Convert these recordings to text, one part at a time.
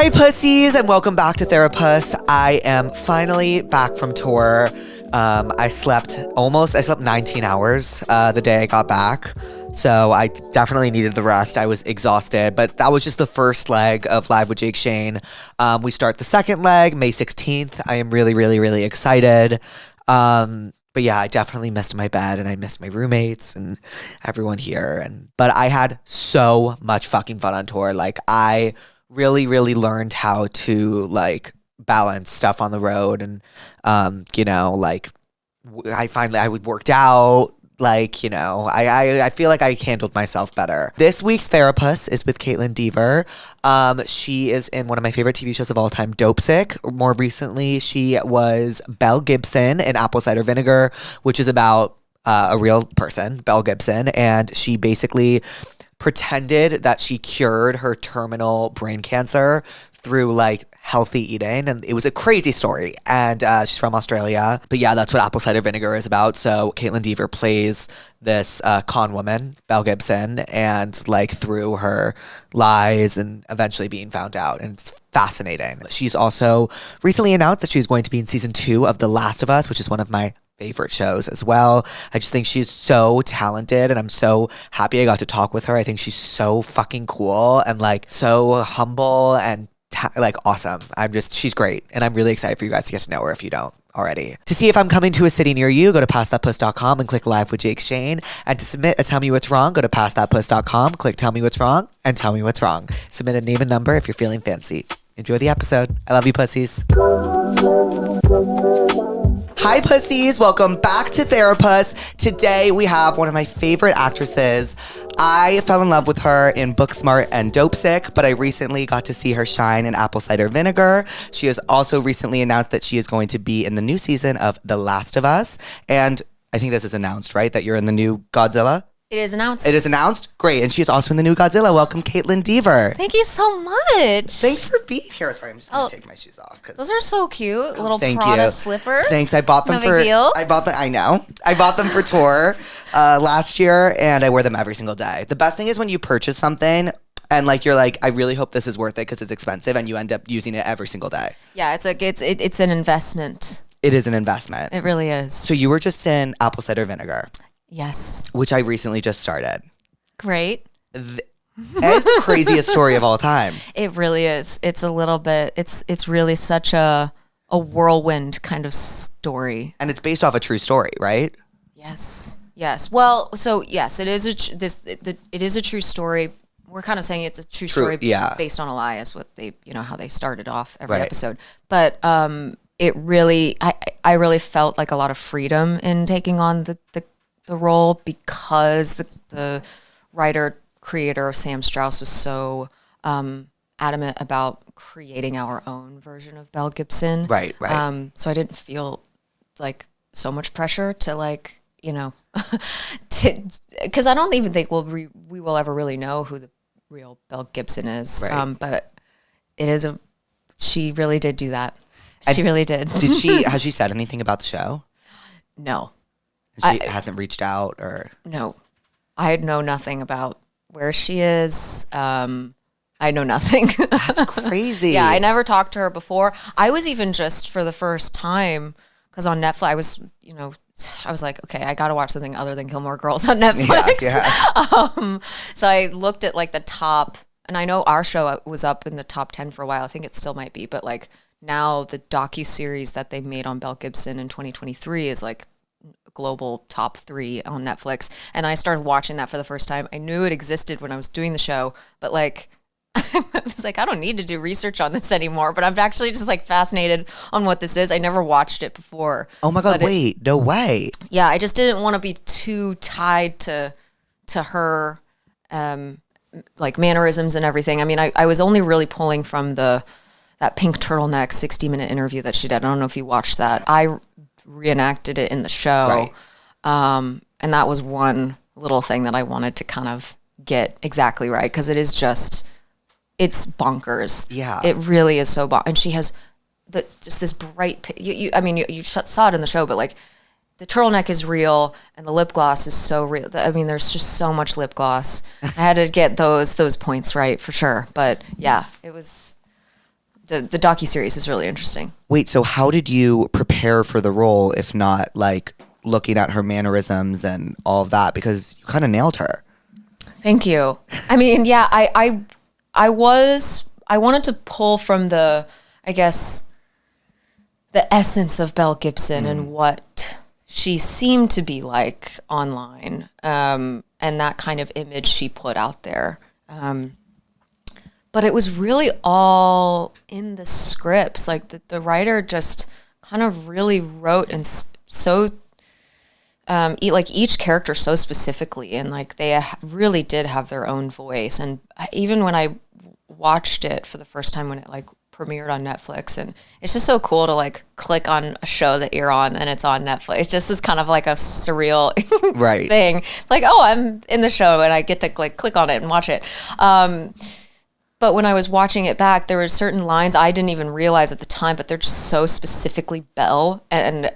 Hi, pussies, and welcome back to Therapuss. I am finally back from tour. I slept 19 hours the day I got back. So I definitely needed the rest. I was exhausted, but that was just the first leg of Live with Jake Shane. We start the second leg, May 16th. I am really, really, really excited. But yeah, I definitely missed my bed and I missed my roommates and everyone here. But I had so much fucking fun on tour. Like, I really, really learned how to like balance stuff on the road, and I worked out. Like, I feel like I handled myself better. This week's Therapuss is with Kaitlyn Dever. She is in one of my favorite TV shows of all time, Dopesick. More recently, she was Belle Gibson in Apple Cider Vinegar, which is about a real person, Belle Gibson, and she basically pretended that she cured her terminal brain cancer through like healthy eating, and it was a crazy story. And she's from Australia, but yeah, that's what Apple Cider Vinegar is about. So Kaitlyn Dever plays this con woman, Belle Gibson, and like through her lies and eventually being found out, and it's fascinating. She's also recently announced that she's going to be in season 2 of The Last of Us, which is one of my favorite shows as well. I just think she's so talented, and I'm so happy I got to talk with her. I think she's so fucking cool and like so humble and like awesome. She's great, and I'm really excited for you guys to get to know her if you don't already. To see if I'm coming to a city near you, go to passthatpuss.com and click Live with Jake Shane. And to submit a Tell Me What's Wrong, go to passthatpuss.com, click Tell Me What's Wrong, and tell me what's wrong. Submit a name and number if you're feeling fancy. Enjoy the episode. I love you, pussies. Hi, pussies. Welcome back to Therapuss. Today we have one of my favorite actresses. I fell in love with her in Booksmart and Dopesick, but I recently got to see her shine in Apple Cider Vinegar. She has also recently announced that she is going to be in the new season of The Last of Us. And I think this is announced, right? That you're in the new Godzilla? It is announced. It is announced? Great. And she's also in the new Godzilla. Welcome, Kaitlyn Dever. Thank you so much. Thanks for being here. Sorry, I'm just going to take my shoes off. Those are so cute. Little thank Prada you. Slipper. Thanks. I bought them no big deal. I bought them for tour last year, and I wear them every single day. The best thing is when you purchase something and like you're like, I really hope this is worth it because it's expensive, and you end up using it every single day. Yeah, it's an investment. It is an investment. It really is. So you were just in Apple Cider Vinegar. Yes. Which I recently just started. Great. It's the craziest story of all time. It really is. It's a little bit, it's really such a whirlwind kind of story. And it's based off a true story, right? Yes. Yes. Well, so yes, it is it is a true story. We're kind of saying it's a true story based on a lie, is what they, how they started off every episode. But it really, I really felt like a lot of freedom in taking on the role, because the writer creator Sam Strauss was so adamant about creating our own version of Belle Gibson. Right. So I didn't feel like so much pressure to like, because I don't even think we will ever really know who the real Belle Gibson is. Right. But she really did do that. She really did. Has she said anything about the show? No. She hasn't reached out or? No. I know nothing about where she is. I know nothing. That's crazy. Yeah, I never talked to her before. I was even just for the first time, because on Netflix, I was like, okay, I got to watch something other than Gilmore Girls on Netflix. Yeah. So I looked at like the top, and I know our show was up in the top 10 for a while. I think it still might be, but like now the docuseries that they made on Belle Gibson in 2023 is like global top 3 on Netflix, and I started watching that for the first time. I knew it existed when I was doing the show, but like I was like, I don't need to do research on this anymore, but I'm actually just like fascinated on what this is. I never watched it before. Oh my god, wait, no way. Yeah, I just didn't want to be too tied to her like mannerisms and everything. I mean, I was only really pulling from that pink turtleneck 60-minute interview that she did. I don't know if you watched that. I reenacted it in the show. Right. And that was one little thing that I wanted to kind of get exactly right, because it's bonkers. Yeah. It really is so bonkers. And she has just this bright, you saw it in the show, but like the turtleneck is real and the lip gloss is so real. I mean, there's just so much lip gloss. I had to get those points right for sure. But yeah, it was the docuseries is really interesting. Wait, so how did you prepare for the role if not like looking at her mannerisms and all of that? Because you kind of nailed her. Thank you. I mean, yeah, I wanted to pull from the, I guess, the essence of Belle Gibson and what she seemed to be like online, and that kind of image she put out there. But it was really all in the scripts. Like the writer just kind of really wrote and so like each character so specifically, and like they really did have their own voice. And even when I watched it for the first time when it like premiered on Netflix, and it's just so cool to like click on a show that you're on and it's on Netflix. It's just this kind of like a surreal right thing. Like, oh, I'm in the show and I get to like click on it and watch it. But when I was watching it back, there were certain lines I didn't even realize at the time, but they're just so specifically Belle, and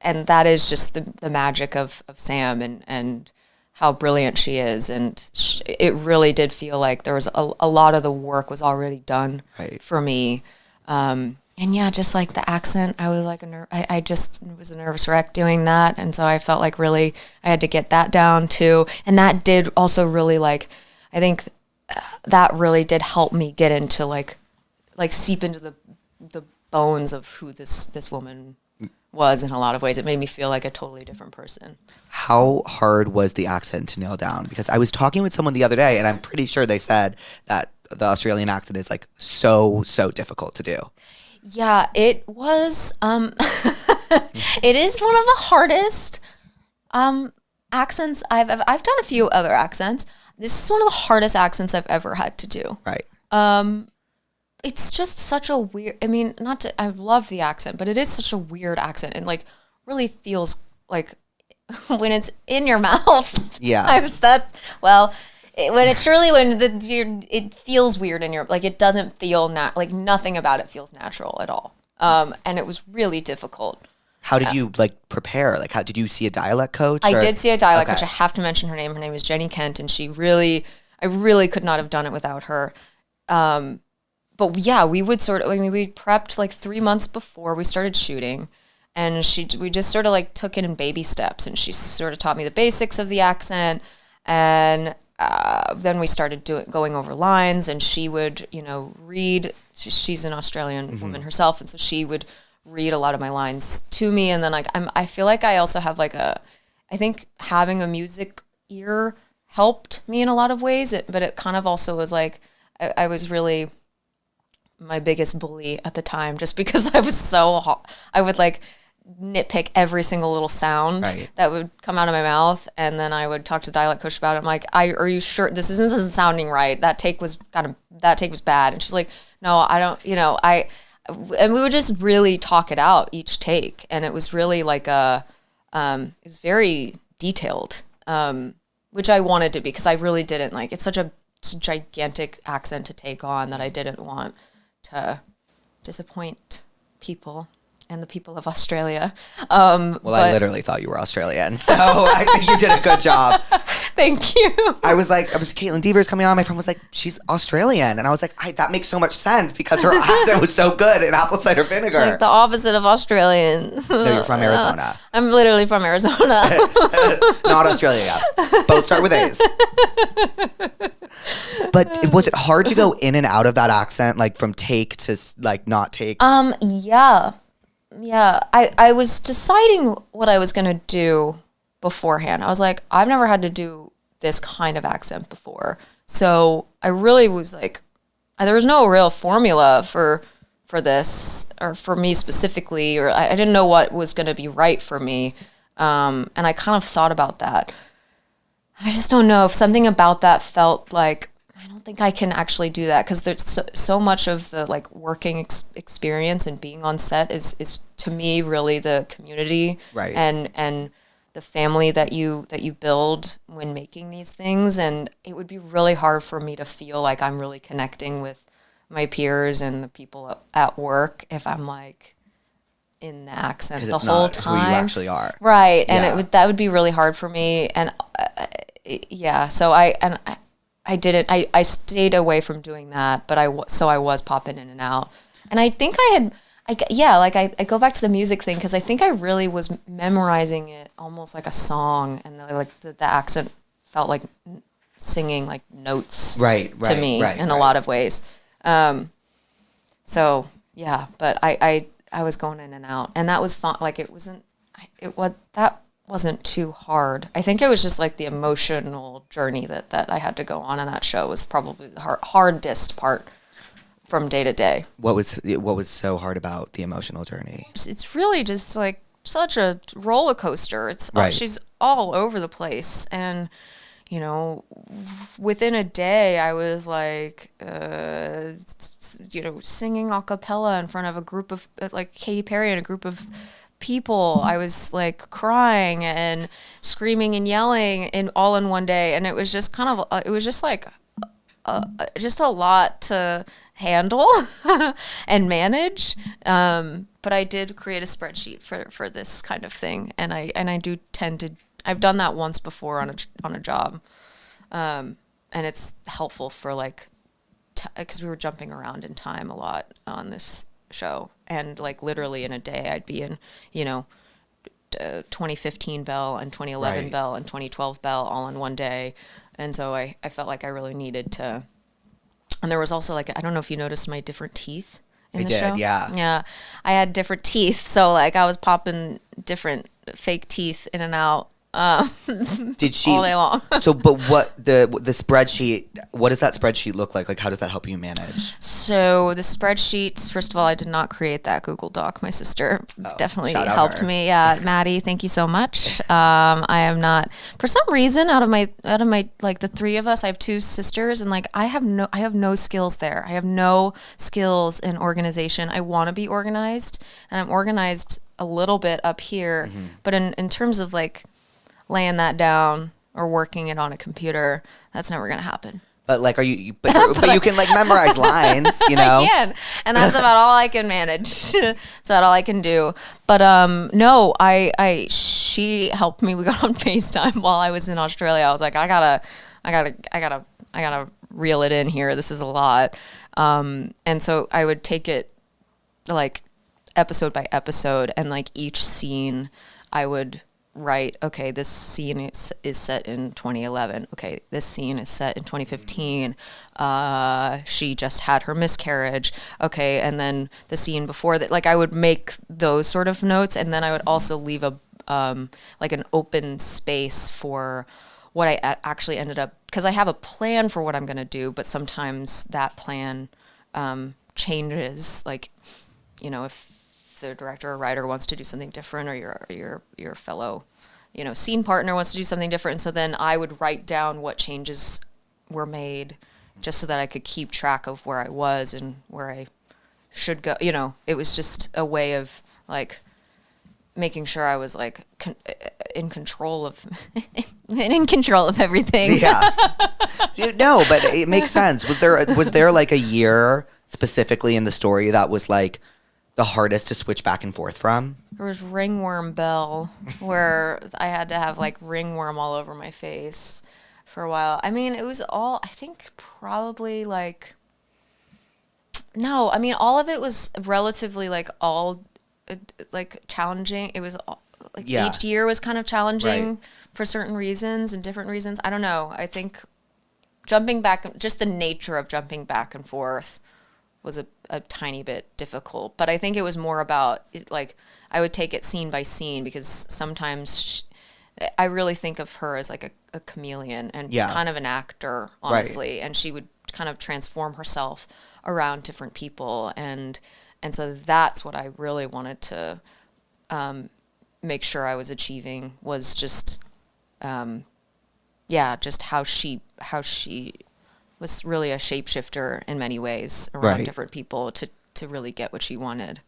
that is just the magic of Sam and how brilliant she is. And it really did feel like there was a lot of the work was already done for me. And yeah, just like the accent, I was like I just was a nervous wreck doing that. And so I felt like really I had to get that down too. And that did also really like, I think that really did help me get into like seep into the bones of who this woman was in a lot of ways. It made me feel like a totally different person. How hard was the accent to nail down? Because I was talking with someone the other day, and I'm pretty sure they said that the Australian accent is like so difficult to do. Yeah, it was. It is one of the hardest accents I've done a few other accents. This is one of the hardest accents I've ever had to do. Right. It's just such a weird, I mean, I love the accent, but it is such a weird accent, and like really feels like when it's in your mouth. Yeah. It feels weird in your, like it doesn't feel, like nothing about it feels natural at all. And it was really difficult. How did you like prepare? Like, how did you see a dialect coach? I did see a dialect coach. I have to mention her name. Her name is Jenny Kent, and I really could not have done it without her. But yeah, we prepped like 3 months before we started shooting, and we just sort of like took it in baby steps, and she sort of taught me the basics of the accent, and then we started going over lines, and she would, read. She's an Australian woman herself, and so she would read a lot of my lines to me, and then like I feel like I also have like I think having a music ear helped me in a lot of ways, but it kind of also was like I was really my biggest bully at the time, just because I was so hot. I would like nitpick every single little sound that would come out of my mouth, and then I would talk to the dialect coach about it. I'm like, are you sure this isn't sounding right? That take was bad. And she's like, no, I don't, and we would just really talk it out each take. And it was really like it was very detailed, which I wanted to be, because I really didn't like, it's such a gigantic accent to take on that I didn't want to disappoint people and the people of Australia. I literally thought you were Australian, so I think you did a good job. Thank you. I was Kaitlyn Deaver's coming on. My friend was like, she's Australian. And I was like, that makes so much sense, because her accent was so good in apple cider vinegar. Like the opposite of Australian. No, you're from Arizona. I'm literally from Arizona. Not Australia yet. Both start with A's. But was it hard to go in and out of that accent, like from take to like not take? Yeah. I was deciding what I was going to do beforehand. I was like, I've never had to do this kind of accent before. So I really was like, there was no real formula for this, or for me specifically, or I didn't know what was going to be right for me. And I kind of thought about that. I just don't know if something about that felt like, I don't think I can actually do that, because there's so much of the like working experience and being on set is to me really the community, right, and the family that you build when making these things. And it would be really hard for me to feel like I'm really connecting with my peers and the people at work if I'm like in the accent the whole time. Who you actually are, right? And that would be really hard for me. And so I didn't. I stayed away from doing that, but I was popping in and out, and I think I go back to the music thing because I think I really was memorizing it almost like a song, and the accent felt like singing like notes to me in a lot of ways. So yeah, but I was going in and out, and that was fun. Like that wasn't too hard. I think it was just like the emotional journey that I had to go on in that show was probably the hardest part from day to day. What was so hard about the emotional journey? It's really just like such a roller coaster. She's all over the place, and you know, within a day, I was like, singing a cappella in front of a group of, like Katy Perry and a group of people. I was like crying and screaming and yelling all in one day. And it was just it was just like, just a lot to handle and manage. But I did create a spreadsheet for this kind of thing. And I do tend to, I've done that once before on a job, and it's helpful for like, because we were jumping around in time a lot on this show, and like literally in a day I'd be in 2015 Bell and 2011 Bell and 2012 Bell all in one day, and so I felt like I really needed to. And there was also like, I don't know if you noticed my different teeth in the show. Yeah, I had different teeth, so like I was popping different fake teeth in and out Did she all day long? So, but what the spreadsheet? What does that spreadsheet look like? Like, how does that help you manage? So the spreadsheets. First of all, I did not create that Google Doc. My sister definitely helped me. Yeah, Maddie, thank you so much. I am not, for some reason, out of my like the three of us, I have two sisters, and like I have no skills there. I have no skills in organization. I want to be organized, and I'm organized a little bit up here, but in terms of like laying that down or working it on a computer, that's never going to happen. But like, but you can like memorize lines, you know? I can, and that's about all I can manage. That's about all I can do. But no, she helped me. We got on FaceTime while I was in Australia. I was like, I gotta reel it in here. This is a lot. And so I would take it like episode by episode, and like each scene I would write, okay, this scene is set in 2011. Okay, this scene is set in 2015. She just had her miscarriage. Okay, and then the scene before that, like I would make those sort of notes, and then I would also leave a like an open space for what I actually ended up, because I have a plan for what I'm going to do, but sometimes that plan changes. Like, you know, if the director or writer wants to do something different, or your fellow, you know, scene partner wants to do something different. And so then I would write down what changes were made, just so that I could keep track of where I was and where I should go. You know, it was just a way of like making sure I was like in control of everything. Yeah. No, but it makes sense. Was there like a year specifically in the story that was like the hardest to switch back and forth from? There was Ringworm Bell, where I had to have like ringworm all over my face for a while. I mean, it was all, I think probably like, no, I mean, all of it was relatively like all like challenging. It was like each year was kind of challenging for certain reasons and different reasons. I don't know. I think jumping back, just the nature of jumping back and forth was a tiny bit difficult, but I think it was more about it, like I would take it scene by scene, because sometimes I really think of her as like a chameleon and kind of an actor, honestly, and she would kind of transform herself around different people, and so that's what I really wanted to make sure I was achieving, was just just how she was really a shapeshifter in many ways around different people to really get what she wanted.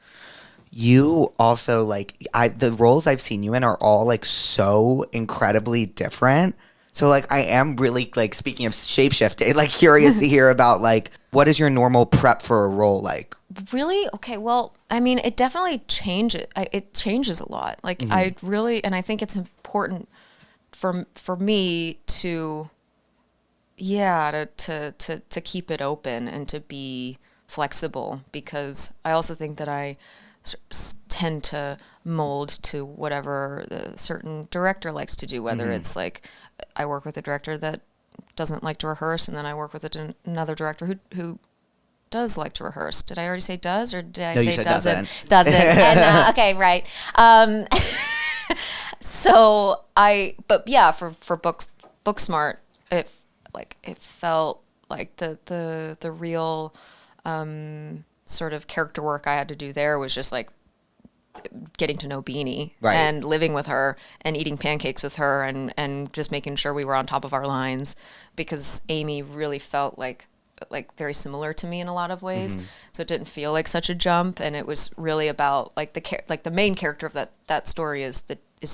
You also, like, the roles I've seen you in are all like so incredibly different. So like I am really, like, speaking of shapeshifting, like curious to hear about like, what is your normal prep for a role like? Really? Okay, well, I mean, it definitely changes. It changes a lot. Like I really, and I think it's important for me to to keep it open and to be flexible, because I also think that I tend to mold to whatever the certain director likes to do, whether it's like I work with a director that doesn't like to rehearse, and then I work with another director who does like to rehearse. Did I already say does, or did I say doesn't? Doesn't. And, okay, right. But yeah, for Booksmart, it felt like the real sort of character work I had to do there was just like getting to know Beanie and living with her and eating pancakes with her and just making sure we were on top of our lines, because Amy really felt like very similar to me in a lot of ways. So it didn't feel like such a jump, and it was really about like the main character of that story is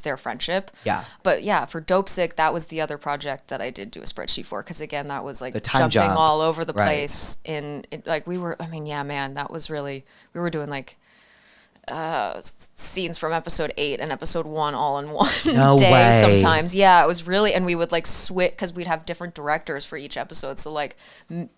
their friendship. Yeah. But yeah, for Dopesick, that was the other project that I did do a spreadsheet for, because again, that was like jumping all over the place that was really, we were doing like scenes from episode 8 and episode 1 all in one day sometimes. Yeah, it was really, and we would like switch because we'd have different directors for each episode. So like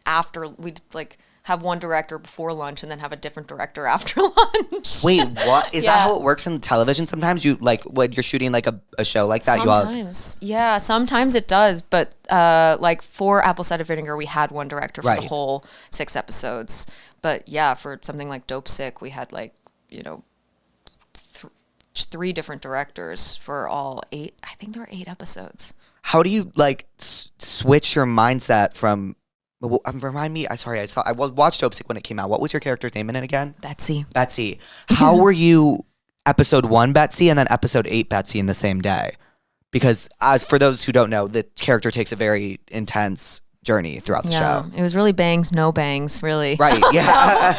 after we'd like have one director before lunch and then have a different director after lunch. Wait, what? Is that how it works in television? Sometimes you like when you're shooting like a show like that, sometimes it does. But like for Apple Cider Vinegar, we had one director for the whole 6 episodes. But yeah, for something like Dopesick, we had like, 3 different directors for all 8. I think there were 8 episodes. How do you like switch your mindset from? Remind me. I watched Dopesick when it came out. What was your character's name in it again? Betsy. How were you episode 1 Betsy and then episode 8 Betsy in the same day? Because as for those who don't know, the character takes a very intense journey throughout the show. It was really bangs, no bangs, really. Right. Yeah.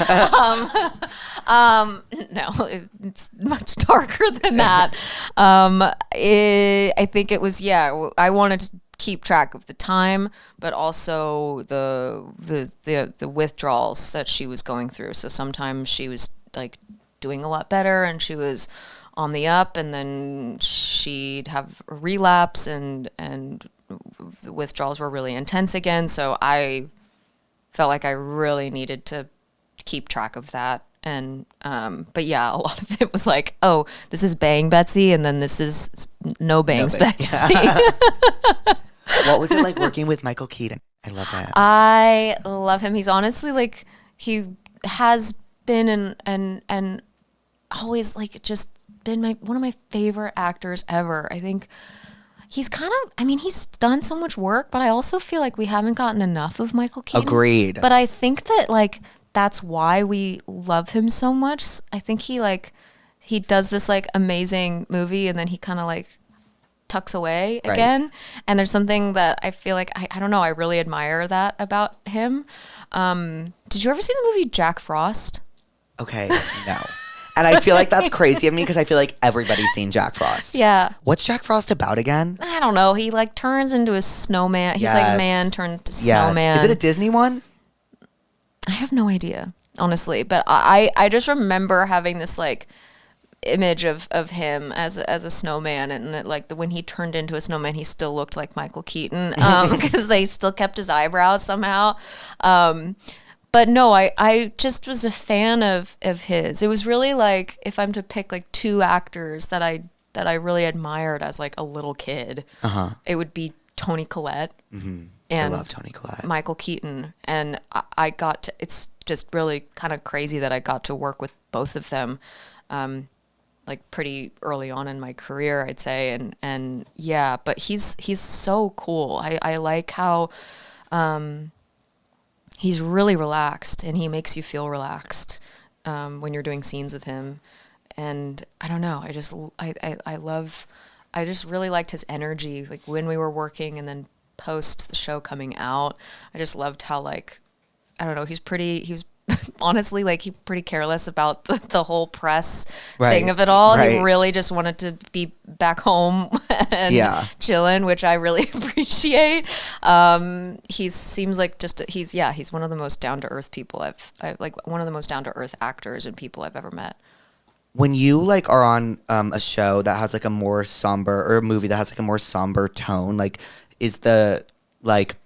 No, it's much darker than that. I think it was, I wanted to keep track of the time, but also the withdrawals that she was going through. So sometimes she was like doing a lot better and she was on the up, and then she'd have a relapse and the withdrawals were really intense again. So I felt like I really needed to keep track of that. And, but yeah, a lot of it was like, oh, this is Bang Betsy, and then this is no Bangs Betsy. Yeah. What was it like working with Michael Keaton? I love that. I love him. He's honestly like, he has been and always like just been one of my favorite actors ever. I think he's he's done so much work, but I also feel like we haven't gotten enough of Michael Keaton. Agreed. But I think that like, that's why we love him so much. I think he does this like amazing movie and then he kind of like tucks away again. And there's something that I feel like, I don't know, I really admire that about him. Did you ever see the movie Jack Frost? Okay, no. And I feel like that's crazy of me because I feel like everybody's seen Jack Frost. Yeah. What's Jack Frost about again? I don't know. He like turns into a snowman. He's like man turned to snowman. Is it a Disney one? I have no idea, honestly. But I just remember having this like image of him as a snowman, and like when he turned into a snowman, he still looked like Michael Keaton because they still kept his eyebrows somehow. But no, I just was a fan of his. It was really like, if I'm to pick like 2 actors that I really admired as like a little kid, it would be Toni Collette and I love Toni Collette. Michael Keaton. And I got to, it's just really kind of crazy that I got to work with both of them like pretty early on in my career, I'd say. And yeah, but he's so cool. I like how he's really relaxed, and he makes you feel relaxed when you're doing scenes with him. And I don't know, I just really liked his energy, like when we were working and then post the show coming out. I just loved how like, I don't know, he was honestly like pretty careless about the whole press thing of it all. He really just wanted to be back home and chilling, which I really appreciate. He seems like he's one of the most down to earth people I've like one of the most down to earth actors and people I've ever met. When you like are on a show that has like a more somber, or a movie that has like a more somber tone, like is the like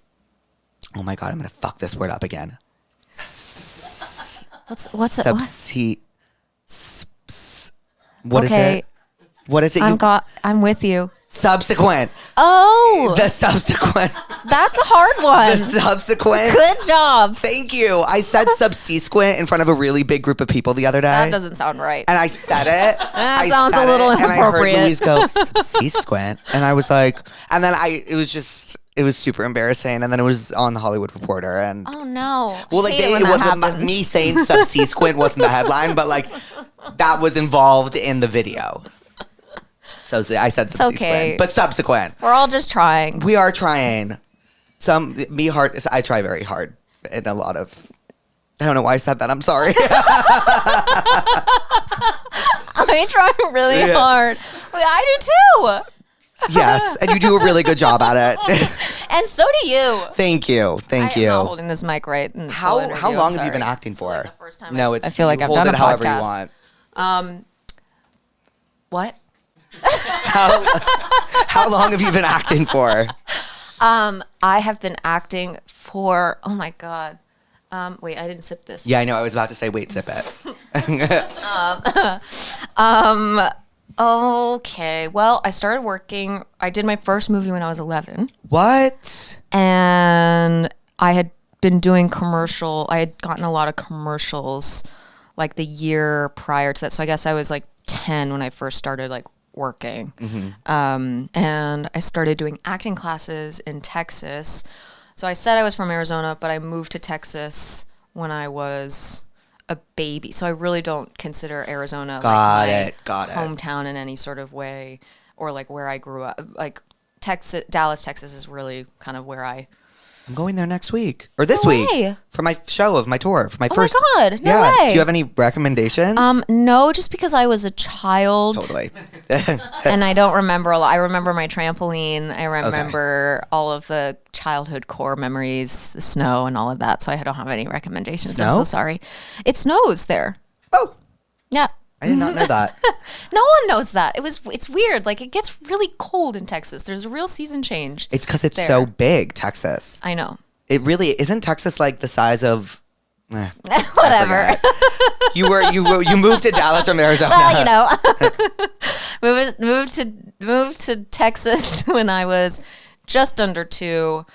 Oh my God, I'm going to fuck this word up again. What's it? What is it? What is it? I'm with you. Subsequent. Oh. The subsequent. That's a hard one. The subsequent. Good job. Thank you. I said subsequent in front of a really big group of people the other day. That doesn't sound right. And I said it. That sounds a little inappropriate. And I heard Louise go, subsequent. And I was like, and then it was super embarrassing. And then it was on the Hollywood Reporter. And oh no. Well, like it wasn't me saying subsequent wasn't the headline, but like that was involved in the video. So I said subsequent, okay. But subsequent. We're all just trying. We are trying. I try very hard in a lot of. I don't know why I said that. I'm sorry. I try really hard. Well, I do too. Yes, and you do a really good job at it. And so do you. Thank you. I'm not holding this mic right. How long have you been acting for? Like the first time I feel like I've done a podcast. However you want. What? How long have you been acting for? I have been acting for, oh my God. Wait, I didn't sip this. Yeah, I know. I was about to say, wait, sip it. Okay. Well, I started working. I did my first movie when I was 11. What? And I had been doing I had gotten a lot of commercials like the year prior to that. So I guess I was like 10 when I first started like working. Mm-hmm. And I started doing acting classes in Texas. So I said I was from Arizona, but I moved to Texas when I was a baby. So I really don't consider Arizona my hometown in any sort of way, or like where I grew up. Like Dallas, Texas is really kind of where I'm going there next week or this week for my show of my tour for my first. Oh my God! No way. Do you have any recommendations? No, just because I was a child. Totally. And I don't remember a lot. I remember my trampoline. I remember all of the childhood core memories, the snow and all of that. So I don't have any recommendations. Snow? I'm so sorry. It snows there. Oh. Yeah. I did not know that. No one knows that. It's weird. Like it gets really cold in Texas. There's a real season change. It's because it's so big, Texas. I know. It really isn't. Texas like the size of whatever. You moved to Dallas from Arizona. Well, moved to Texas when I was just under 2.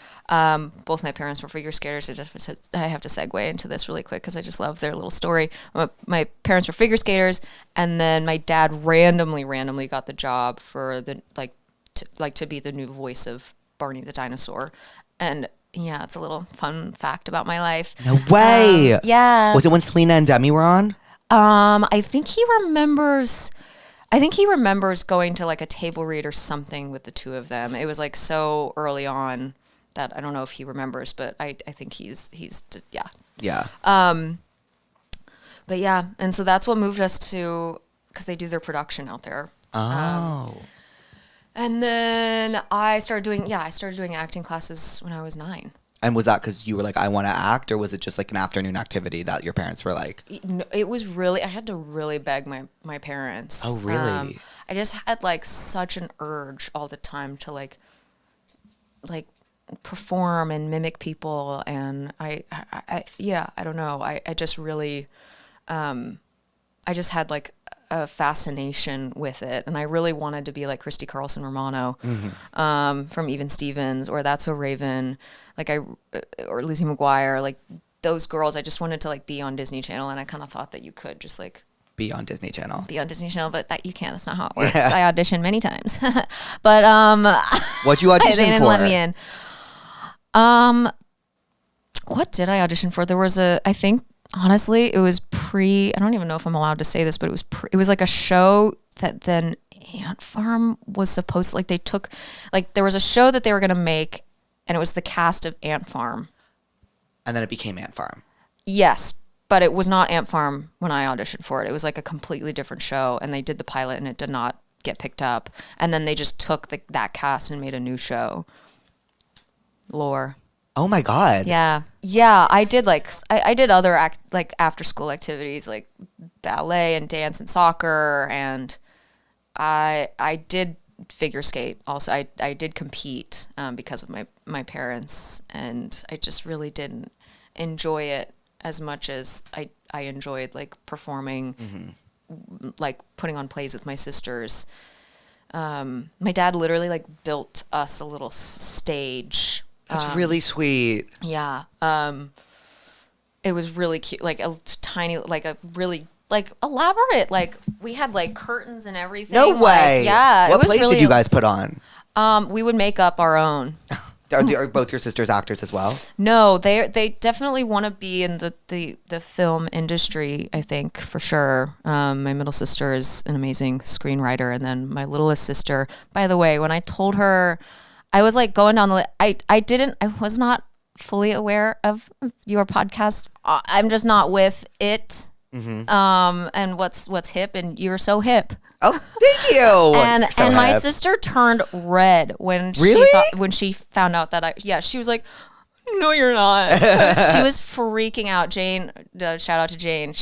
Both my parents were figure skaters. I have to segue into this really quick because I just love their little story. My parents were figure skaters, and then my dad randomly got the job for to be the new voice of Barney the dinosaur. And yeah, it's a little fun fact about my life. No way. Yeah. Was it when Selena and Demi were on? I think he remembers going to like a table read or something with the two of them. It was like so early on that I don't know if he remembers, but I think he's yeah. Yeah. But yeah, and so that's what moved us to, because they do their production out there. Oh. And then I started doing acting classes when I was 9. And was that because you were like, I want to act, or was it just like an afternoon activity that your parents were like? It was really, I had to really beg my parents. Oh, really? I just had like such an urge all the time to like perform and mimic people, and I don't know. I just really, I just had like a fascination with it, and I really wanted to be like Christy Carlson Romano, from Even Stevens, or That's So Raven, or Lizzie McGuire, like those girls. I just wanted to like be on Disney Channel, and I kind of thought that you could just like be on Disney Channel, but that you can't. That's not how it works. Yeah. I auditioned many times, but what'd you audition they didn't for? Let me in. What did I audition for? There was I think, honestly, it was I don't even know if I'm allowed to say this, but it was like a show that then Ant Farm was supposed to, like, they took, like, there was a show that they were going to make, and it was the cast of Ant Farm. And then it became Ant Farm. Yes, but it was not Ant Farm when I auditioned for it. It was like a completely different show, and they did the pilot, and it did not get picked up. And then they just took that cast and made a new show. Lore. Oh my God. Yeah. I did I did other after school activities like ballet and dance and soccer, and I did figure skate also. I did compete because of my parents, and I just really didn't enjoy it as much as I enjoyed like performing, like putting on plays with my sisters. My dad literally like built us a little stage. That's really sweet. Yeah. It was really cute, like a tiny, like a really like elaborate, like we had like curtains and everything. No way. Like, yeah. What plays did you guys put on? We would make up our own. Are both your sisters actors as well? No, they definitely want to be in the film industry, I think, for sure. My middle sister is an amazing screenwriter, and then my littlest sister, by the way, when I told her, I was like going down the I was not fully aware of your podcast. I'm just not with it. And what's hip, and you're so hip. Oh, thank you. And my sister turned red when she found out that she was like, no, you're not. She was freaking out. Jane, shout out to Jane.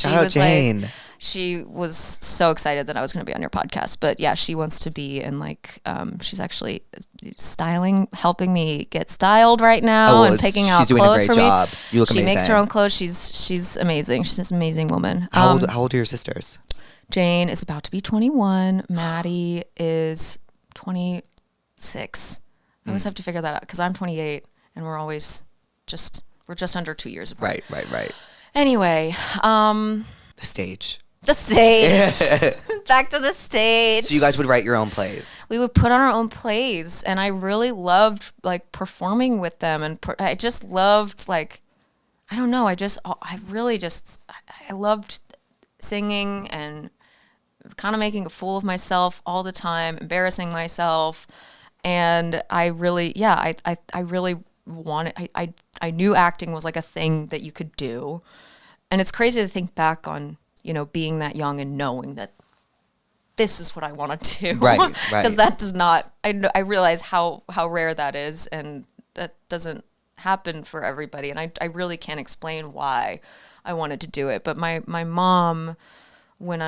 She was so excited that I was going to be on your podcast. But yeah, she wants to be, and like, she's actually helping me get styled right now, and picking out clothes for me. You look amazing. She makes her own clothes. She's amazing. She's an amazing woman. How old are your sisters? Jane is about to be 21. Maddie is 26. I always have to figure that out because I'm 28, and we're just under 2 years apart. Right. Anyway, the stage. Back to the stage. So you guys would write your own plays. We would put on our own plays, and I really loved like performing with them, and I just loved like, I don't know, I loved singing and kind of making a fool of myself all the time, embarrassing myself. And I really, I really wanted, I knew acting was like a thing that you could do. And it's crazy to think back on, being that young and knowing that this is what I want to do. Right. Because that does not, I realize how rare that is, and that doesn't happen for everybody. And I really can't explain why I wanted to do it. But my mom, when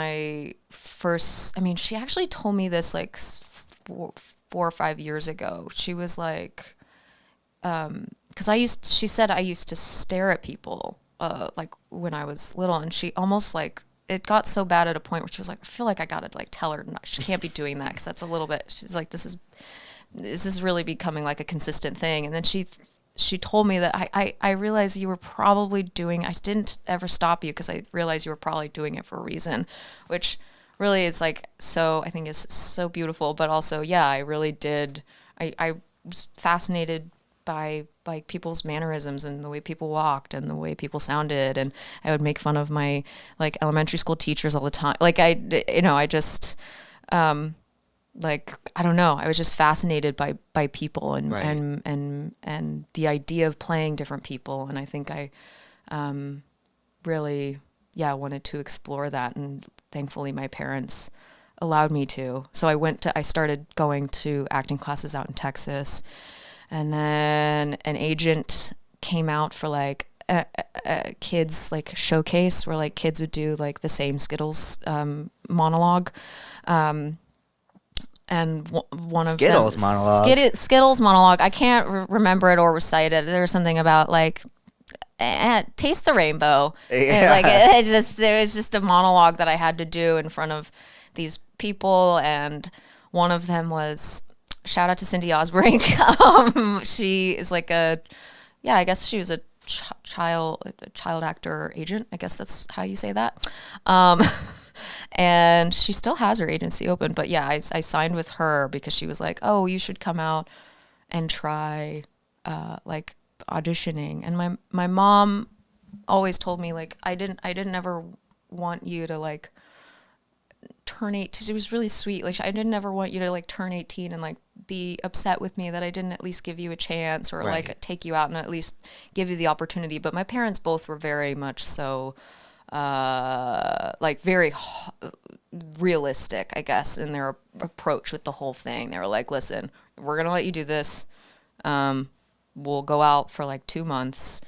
she actually told me this like 4 or 5 years ago. She was like, because she said I used to stare at people like when I was little, and she almost like, it got so bad at a point where she was like, I feel like I gotta like tell her, no, she can't be doing that because that's a little bit. She was like, this is really becoming like a consistent thing. And then she told me that I realized you were probably doing, I didn't ever stop you because I realized you were probably doing it for a reason, which really is like, so I think is so beautiful. But also, yeah, I really did, I was fascinated by like people's mannerisms and the way people walked and the way people sounded. And I would make fun of my like elementary school teachers all the time. Like I just, like, I don't know. I was just fascinated by people and, right. and the idea of playing different people. And I think I, really, wanted to explore that. And thankfully my parents allowed me to. So I started going to acting classes out in Texas, and then an agent came out for like a kids like showcase where like kids would do like the same Skittles, monologue. And one of Skittles them, monologue. Skittles monologue. I can't remember it or recite it. There was something about like, taste the rainbow. Yeah. Like there was just a monologue that I had to do in front of these people, and one of them was, shout out to Cindy Osbrink. She is like I guess she was a child actor agent. I guess that's how you say that. And she still has her agency open. But yeah, I signed with her because she was like, oh, you should come out and try like auditioning. And my mom always told me like, I didn't ever want you to like turn 18. It was really sweet. Like I didn't ever want you to like turn 18 and like be upset with me that I didn't at least give you a chance or right. like take you out and at least give you the opportunity. But my parents both were very much so like very realistic, I guess, in their approach with the whole thing. They were like, listen, we're going to let you do this. We'll go out for like 2 months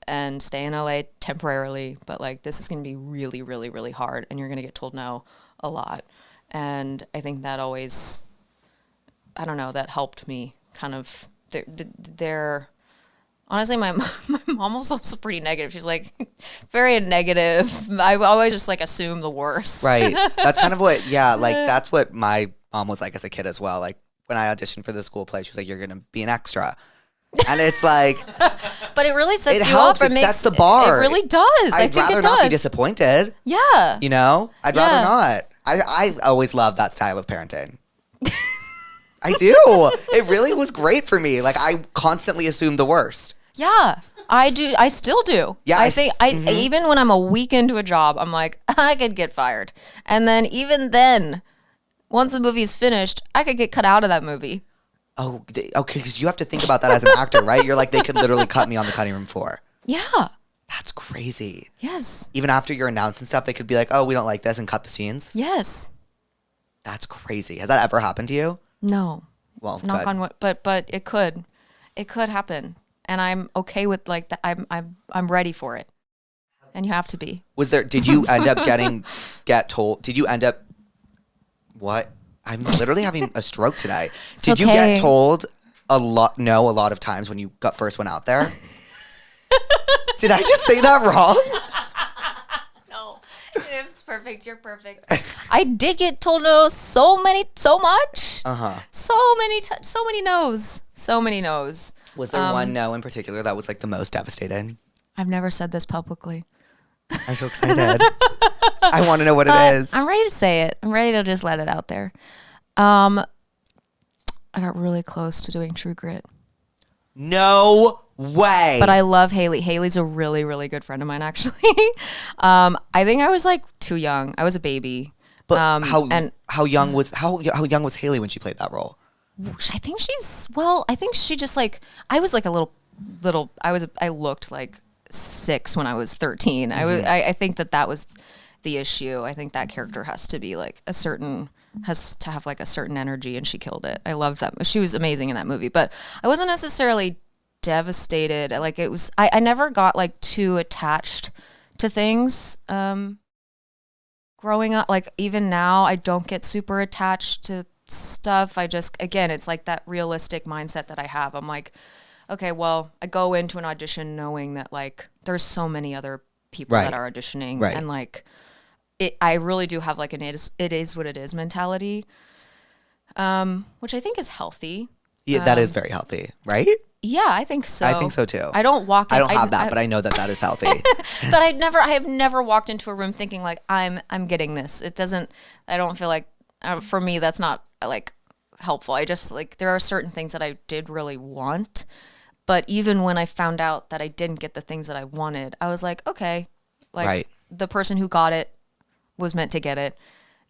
and stay in LA temporarily. But like, this is going to be really, really, really hard. And you're going to get told no a lot. And I think that always I don't know, that helped me kind of, they're honestly, my mom was also pretty negative. She's like very negative. I always just like assume the worst. Right. That's kind of what, like that's what my mom was like as a kid as well. Like when I auditioned for the school play, she was like, you're going to be an extra. And it's like, but it really sets you helps. up. It sets the bar. It really does. I'd rather not be disappointed. Yeah. You know, I'd rather not. I always love that style of parenting. I do. It really was great for me. Like I constantly assumed the worst. Yeah, I do. I still do. Yeah, I think even when I'm a week into a job, I'm like, I could get fired. And then even then, once the movie's finished, I could get cut out of that movie. Oh, okay, because you have to think about that as an actor, right? You're like, they could literally cut me on the cutting room floor. Yeah. That's crazy. Yes. Even after you're announced and stuff, they could be like, oh, we don't like this and cut the scenes. Yes. That's crazy. Has that ever happened to you? No. Well, knock on wood, but it could happen, and I'm okay with like that. I'm ready for it, and you have to be. Did you end up get told? Did you end up what? I'm literally having a stroke today. Did you get told a lot of times when you first went out there? Did I just say that wrong? No, it's perfect. You're perfect. I did get told no so much. So many no's. So many no's. Was there one no in particular that was like the most devastating? I've never said this publicly. I'm so excited. I want to know what it is. I'm ready to say it. I'm ready to just let it out there. I got really close to doing True Grit. No way. But I love Haley. Haley's a really, really good friend of mine, actually. I think I was like too young. I was a baby. But how young was Haley when she played that role? I think she just like, I was like a little. I looked like 6 when I was 13. Mm-hmm. I think that was the issue. I think that character has to be like has to have like a certain energy, and she killed it. I loved that. She was amazing in that movie, but I wasn't necessarily devastated. Like it was, I never got like too attached to things. Growing up, like even now, I don't get super attached to stuff. I just, again, it's like that realistic mindset that I have. I'm like, okay, well, I go into an audition knowing that like there's so many other people that are auditioning, and like I really do have like it is what it is mentality, which I think is healthy. Yeah, that is very healthy, right? Yeah, I think so. I think so too. I don't have that, but I know that is healthy. But I have never walked into a room thinking like I'm getting this. It doesn't. I don't feel like for me that's not like helpful. I just like there are certain things that I did really want, but even when I found out that I didn't get the things that I wanted, I was like, okay, like the person who got it was meant to get it,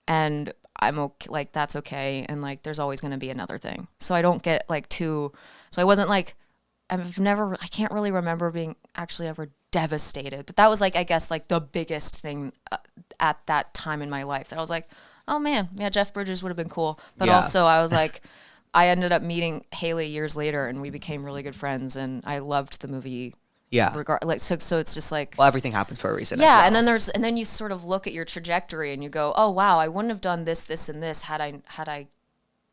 and I'm okay, like that's okay, and like there's always going to be another thing. So I don't get like too. So I wasn't like I can't really remember being actually ever devastated, but that was like I guess like the biggest thing at that time in my life that I was like, oh man, yeah, Jeff Bridges would have been cool, but also I was like, I ended up meeting Haley years later, and we became really good friends, and I loved the movie. Yeah. So it's just like, well, everything happens for a reason. Yeah, as well. and then you sort of look at your trajectory and you go, oh wow, I wouldn't have done this, and this had I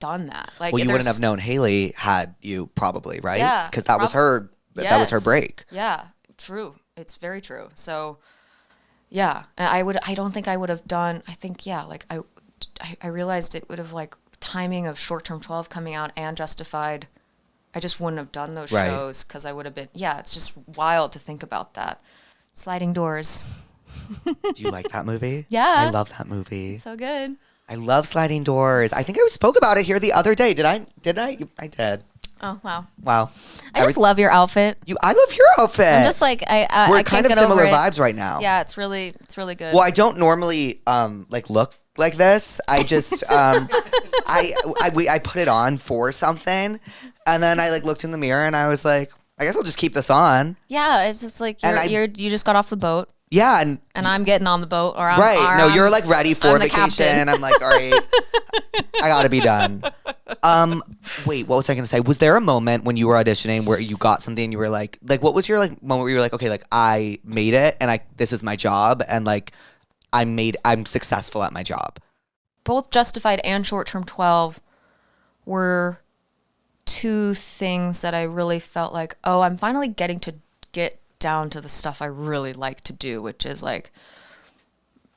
done that. Like, well, you wouldn't have known Haley had you probably, right? Yeah, because that was her. Yes. That was her break. Yeah, true. It's very true. So, yeah, I don't think I would have done. I think like I realized it would have like timing of Short Term 12 coming out and Justified. I just wouldn't have done those shows because I would have been, it's just wild to think about that. Sliding Doors. Do you like that movie? Yeah. I love that movie. It's so good. I love Sliding Doors. I think I spoke about it here the other day. Did I? I did. Oh, wow. Wow. I just love your outfit. I love your outfit. I'm just like, we're kind of similar vibes right now. Yeah, it's really good. Well, I don't normally like look like this. I just I put it on for something, and then I like looked in the mirror and I was like, I guess I'll just keep this on. Yeah, it's just like you just got off the boat. Yeah, and I'm getting on the boat, or I'm right. No, you're like ready for vacation. I'm like, all right, I gotta be done. Wait, what was I gonna say? Was there a moment when you were auditioning where you got something and you were like what was your like moment where you were like, okay, like I made it and this is my job, and like I'm successful at my job? Both Justified and Short Term 12 were two things that I really felt like, oh, I'm finally getting to get down to the stuff I really like to do, which is like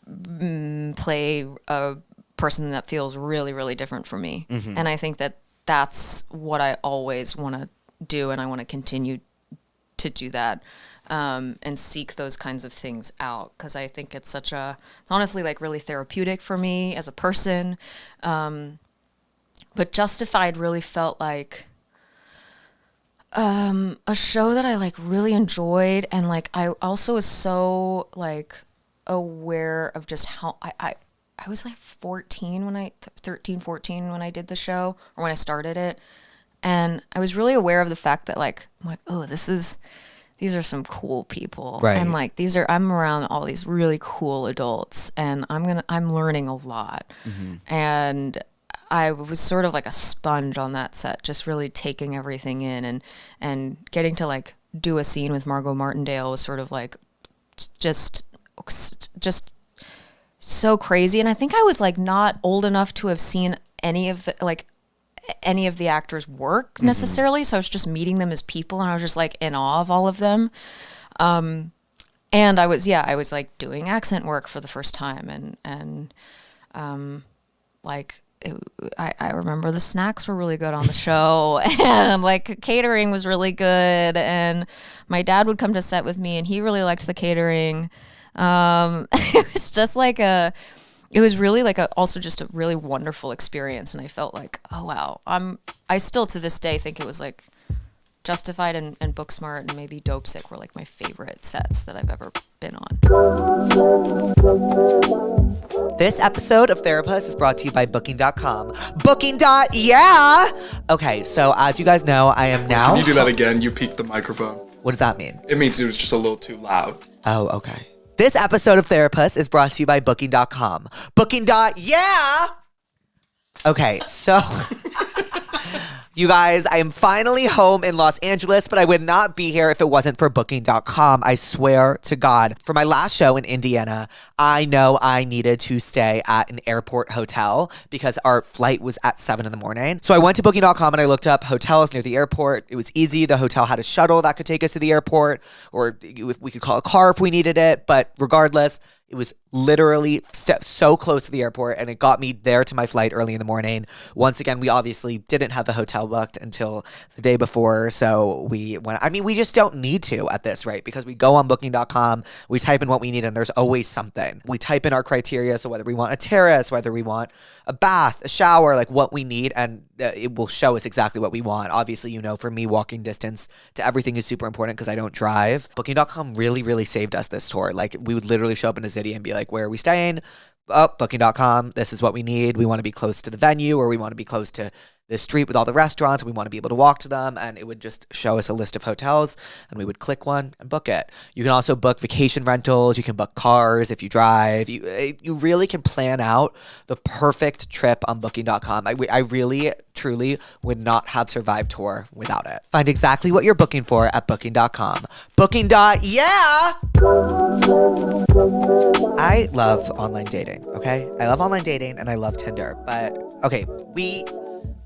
play a person that feels really, really different from me. And I think that that's what I always want to do, and I want to continue to do that, and seek those kinds of things out, because I think it's honestly like really therapeutic for me as a person. But Justified really felt like a show that I like really enjoyed, and like I also was so like aware of just how I was like 13, 14 when I did the show, or when I started it, and I was really aware of the fact that like I'm like, oh, these are some cool people, right? And like I'm around all these really cool adults, and I'm learning a lot, and I was sort of like a sponge on that set, just really taking everything in, and getting to like do a scene with Margot Martindale was sort of like just so crazy. And I think I was like not old enough to have seen any of the actors' work necessarily, so I was just meeting them as people, and I was just like in awe of all of them. And I was like doing accent work for the first time, and like I remember the snacks were really good on the show, and like catering was really good, and my dad would come to set with me, and he really liked the catering. It was just like it was really like also just a really wonderful experience, and I felt like, oh wow, I still to this day think it was like Justified and Booksmart and maybe Dopesick were like my favorite sets that I've ever been on. This episode of Therapuss is brought to you by Booking.com. Booking.yeah! Okay, so as you guys know, I am now... Can you do that again? You peaked the microphone. What does that mean? It means it was just a little too loud. Oh, okay. This episode of Therapuss is brought to you by Booking.com. Booking.yeah! Okay, so... You guys, I am finally home in Los Angeles, but I would not be here if it wasn't for Booking.com. I swear to God. For my last show in Indiana, I know I needed to stay at an airport hotel because our flight was at 7 in the morning. So I went to Booking.com and I looked up hotels near the airport. It was easy. The hotel had a shuttle that could take us to the airport, or we could call a car if we needed it. But regardless, it was literally so close to the airport, and it got me there to my flight early in the morning. Once again, we obviously didn't have the hotel booked until the day before, so we went. I mean, we just don't need to at this rate, because we go on Booking.com, we type in what we need, and there's always something. We type in our criteria, so whether we want a terrace, whether we want a bath, a shower, like what we need, and it will show us exactly what we want. Obviously, for me, walking distance to everything is super important because I don't drive. Booking.com really, really saved us this tour. Like, we would literally show up in a city and be like, where are we staying? Oh, Booking.com, this is what we need. We want to be close to the venue, or we want to be close to the street with all the restaurants, and we want to be able to walk to them, and it would just show us a list of hotels, and we would click one and book it. You can also book vacation rentals. You can book cars if you drive. You really can plan out the perfect trip on Booking.com. I really, truly would not have survived tour without it. Find exactly what you're booking for at Booking.com. Booking.yeah! I love online dating, okay? I love online dating and I love Tinder, but okay,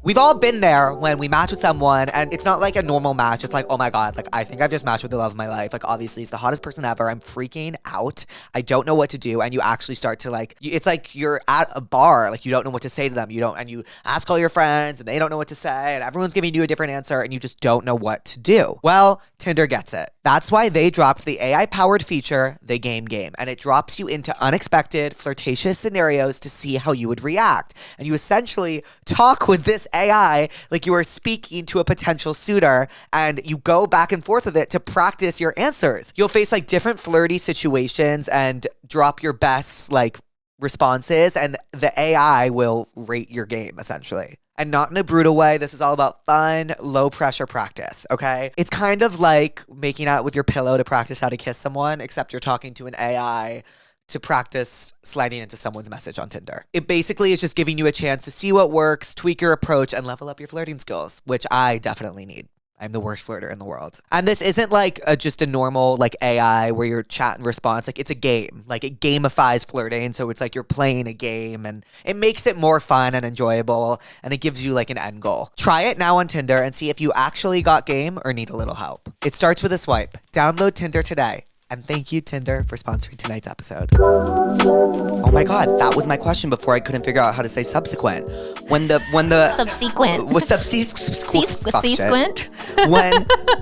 We've all been there when we match with someone and it's not like a normal match. It's like, oh my God, like I think I've just matched with the love of my life. Like obviously he's the hottest person ever. I'm freaking out. I don't know what to do. And you actually start to like, it's like you're at a bar. Like you don't know what to say to them. And you ask all your friends and they don't know what to say and everyone's giving you a different answer and you just don't know what to do. Well, Tinder gets it. That's why they dropped the AI-powered feature, the Game Game, and it drops you into unexpected, flirtatious scenarios to see how you would react. And you essentially talk with this AI like you are speaking to a potential suitor, and you go back and forth with it to practice your answers. You'll face like different flirty situations and drop your best like responses, and the AI will rate your game essentially. And not in a brutal way. This is all about fun, low pressure practice, okay? It's kind of like making out with your pillow to practice how to kiss someone, except you're talking to an AI to practice sliding into someone's message on Tinder. It basically is just giving you a chance to see what works, tweak your approach, and level up your flirting skills, which I definitely need. I'm the worst flirter in the world. And this isn't like just a normal like AI where you're chat and response. Like it's a game. Like it gamifies flirting. So it's like you're playing a game and it makes it more fun and enjoyable. And it gives you like an end goal. Try it now on Tinder and see if you actually got game or need a little help. It starts with a swipe. Download Tinder today. And thank you, Tinder, for sponsoring tonight's episode. Oh my God, that was my question before I couldn't figure out how to say subsequent. When the Subsequent. Was Subsequent.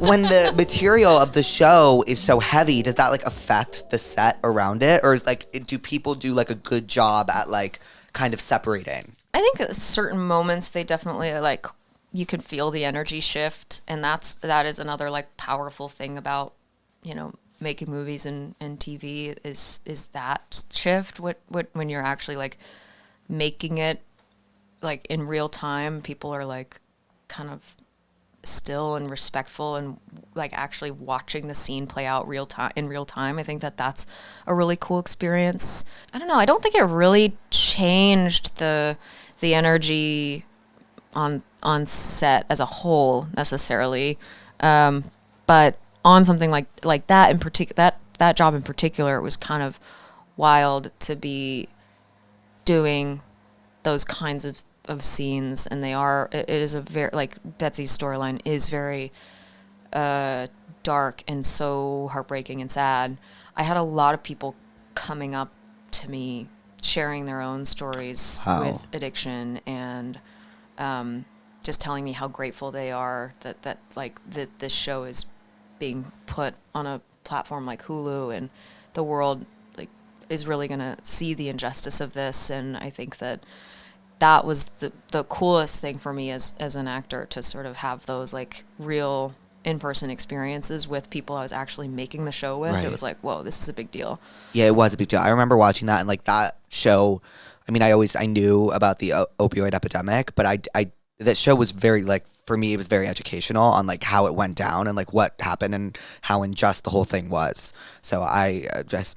when the material of the show is so heavy, does that like affect the set around it, or is like do people do like a good job at like kind of separating? I think at certain moments they definitely like you can feel the energy shift, and that is another like powerful thing about making movies and TV is that shift. What when you're actually like making it like in real time, people are like kind of still and respectful and like actually watching the scene play out in real time. I think that's a really cool experience. I don't know. I don't think it really changed the energy on set as a whole necessarily, but on something like that in particular, that job in particular, it was kind of wild to be doing those kinds of scenes, and it is a very, like, Betsy's storyline is very dark and so heartbreaking and sad. I had a lot of people coming up to me sharing their own stories with addiction and just telling me how grateful they are that this show is being put on a platform like Hulu, and the world like is really gonna see the injustice of this. And I think that was the coolest thing for me as an actor, to sort of have those like real in-person experiences with people I was actually making the show with. Right. It was like, whoa, this is a big deal. Yeah, it was a big deal. I remember watching that, and like that show, I mean, I knew about the opioid epidemic, but that show was very, like, for me, it was very educational on like how it went down and like what happened and how unjust the whole thing was. So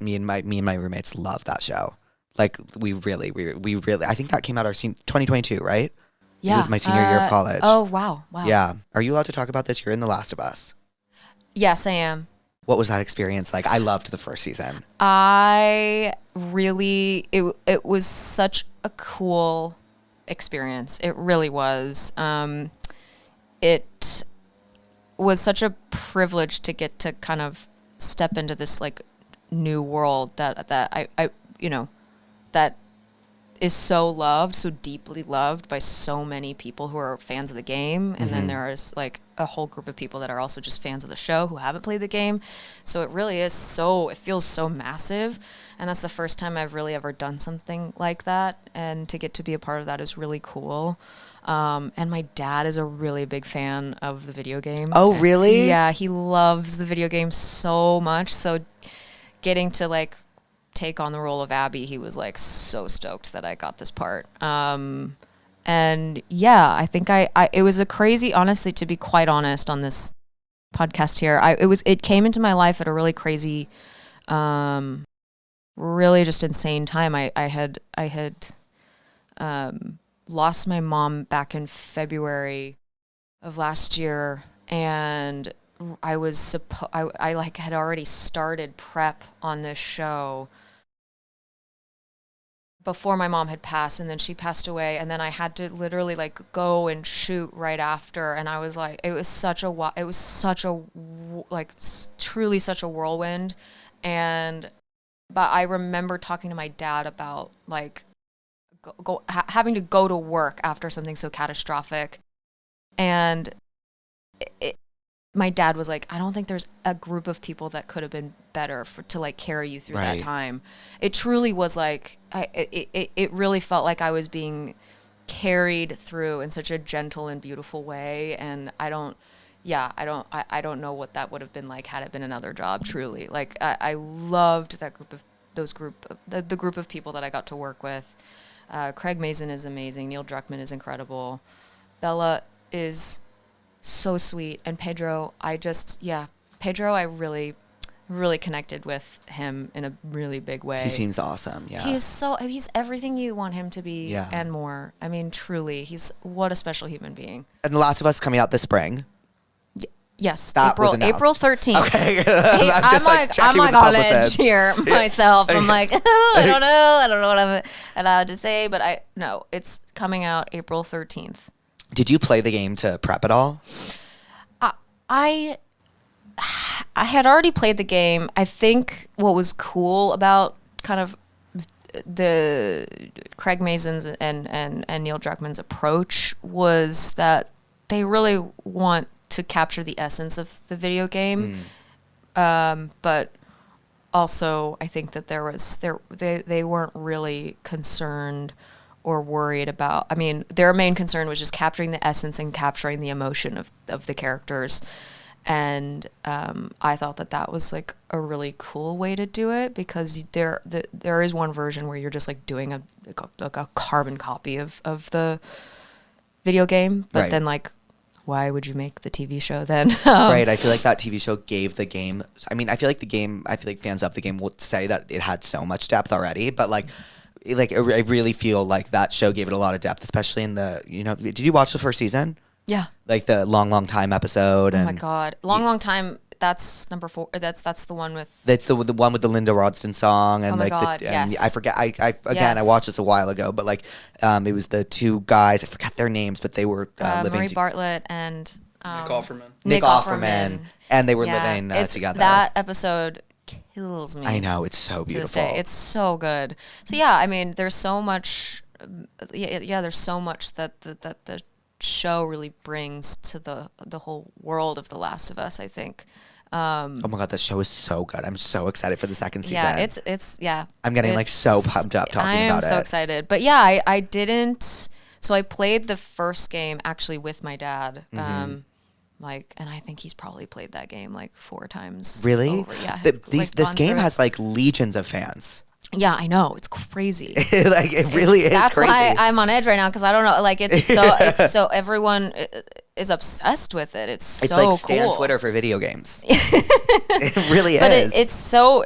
me and my roommates loved that show. Like we really, I think that came out our 2022, right? Yeah. It was my senior year of college. Oh, wow. Yeah. Are you allowed to talk about this? You're in The Last of Us. Yes, I am. What was that experience like? I loved the first season. I really, it was such a cool experience. It really was. It was such a privilege to get to kind of step into this like new world that I that is so deeply loved by so many people who are fans of the game. And then there's like a whole group of people that are also just fans of the show who haven't played the game. So it really is it feels so massive. And that's the first time I've really ever done something like that. And to get to be a part of that is really cool. And my dad is a really big fan of the video game. Oh, really? Yeah, he loves the video game so much. So getting to like take on the role of Abby, he was like so stoked that I got this part. And yeah, I think it was a crazy, honestly, to be quite honest on this podcast here, it came into my life at a really crazy, really just insane time. I had lost my mom back in February of last year, and I was I like had already started prep on this show before my mom had passed, and then she passed away, and then I had to literally like go and shoot right after, and I was like, truly such a whirlwind. But I remember talking to my dad about like having to go to work after something so catastrophic, and my dad was like, I don't think there's a group of people that could have been better to like carry you through that time. It truly was like, it really felt like I was being carried through in such a gentle and beautiful way. And I don't know what that would have been like had it been another job, truly. Like I loved that the group of people that I got to work with. Craig Mazin is amazing. Neil Druckmann is incredible. Bella is so sweet. And Pedro, I really, really connected with him in a really big way. He seems awesome. Yeah. He's everything you want him to be and more. I mean, truly, what a special human being. And The Last of Us coming out this spring. Yes, That was announced. April 13th. Okay. I'm like on edge here myself. I'm like, I don't know what I'm allowed to say, but it's coming out April 13th. Did you play the game to prep at all? I had already played the game. I think what was cool about kind of the Craig Mazin's and Neil Druckmann's approach was that they really want to capture the essence of the video game, but also I think that they weren't really concerned or worried about. I mean, their main concern was just capturing the essence and capturing the emotion of the characters, and I thought that was like a really cool way to do it, because there is one version where you're just like doing a carbon copy of the video game, but then like, why would you make the TV show then? Right. I feel like that TV show gave the game. I mean, I feel like fans of the game will say that it had so much depth already, but I really feel like that show gave it a lot of depth, especially in the, did you watch the first season? Yeah. Like the long time episode. Oh my God. Long time. That's number 4. That's the one with. That's the one with the Linda Ronstadt song, and oh my God, yes. I forget. I watched this a while ago, but it was the two guys. I forgot their names, but they were living. Marie Bartlett and Nick Offerman. Nick Offerman, and they were living together. That episode kills me. I know, it's so beautiful. To this day, it's so good. So yeah, I mean, there's so much. There's so much that the show really brings to the whole world of The Last of Us, I think. Oh my God, the show is so good. I'm so excited for the second season. Yeah, it's I'm getting so pumped up talking about it. I am so excited. But yeah, I didn't. So I played the first game actually with my dad. And I think he's probably played that game like 4 times. Really? Over. Yeah. This game has like legions of fans. Yeah, I know. It's crazy. It really is that's crazy. That's why I'm on edge right now, because I don't know. Like, it's so everyone is obsessed with it. It's so like cool. Stan Twitter for video games. It really is. But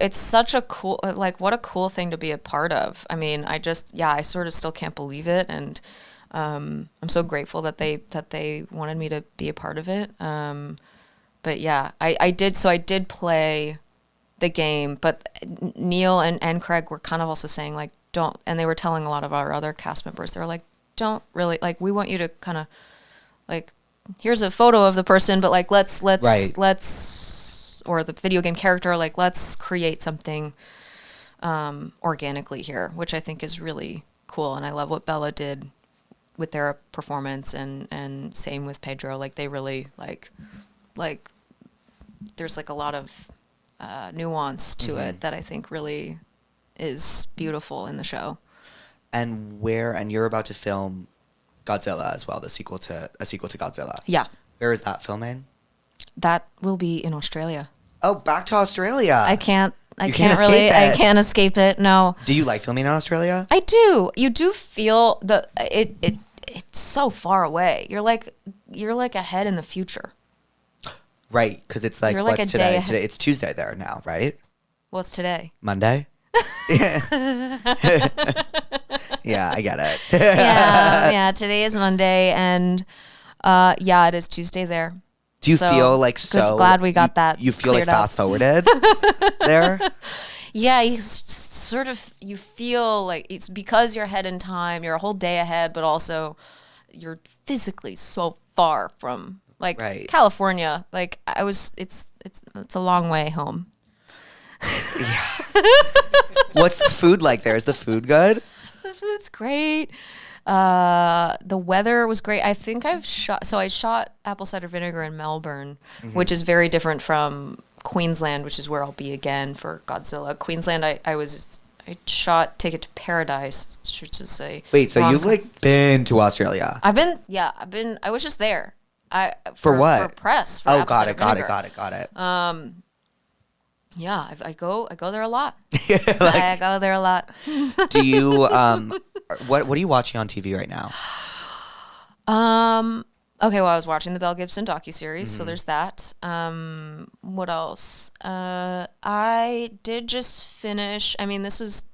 it's such a cool, like, what a cool thing to be a part of. I mean, I sort of still can't believe it, and I'm so grateful that they wanted me to be a part of it. But yeah, I did play the game, but Neil and Craig were kind of also saying like, don't, and they were telling a lot of our other cast members, they were like, don't really, like, we want you to kind of like, here's a photo of the person, but like, let's or the video game character, like, let's create something organically here, which I think is really cool. And I love what Bella did with their performance, and same with Pedro. Like, they really like there's like a lot of nuance to it that I think really is beautiful in the show. And you're about to film Godzilla as well, a sequel to Godzilla. Yeah. Where is that filming? That will be in Australia. Oh, back to Australia. I can't escape it. No. Do you like filming in Australia? I do. You do feel it's so far away. You're like ahead in the future. Right, because it's like, what's like today? Today it's Tuesday there now, right? What's today? Monday. Yeah, I get it. yeah. Today is Monday, and it is Tuesday there. Do you feel like so glad we got that? You feel like fast forwarded there? Yeah, you feel like it's because you're ahead in time. You're a whole day ahead, but also you're physically so far from. Like, right. California, like it's a long way home. Yeah. What's the food like there? Is the food good? The food's great. The weather was great. I think I shot Apple Cider Vinegar in Melbourne, which is very different from Queensland, which is where I'll be again for Godzilla. Queensland, I shot Ticket to Paradise, which is a. Wait, so you've like been to Australia? I've been. I was just there. For what? For press. For got it. Yeah, I go there a lot. I go there a lot. Do you what are you watching on TV right now? Okay, well, I was watching the Mel Gibson docuseries, so there's that. What else? I did just finish. I mean, this was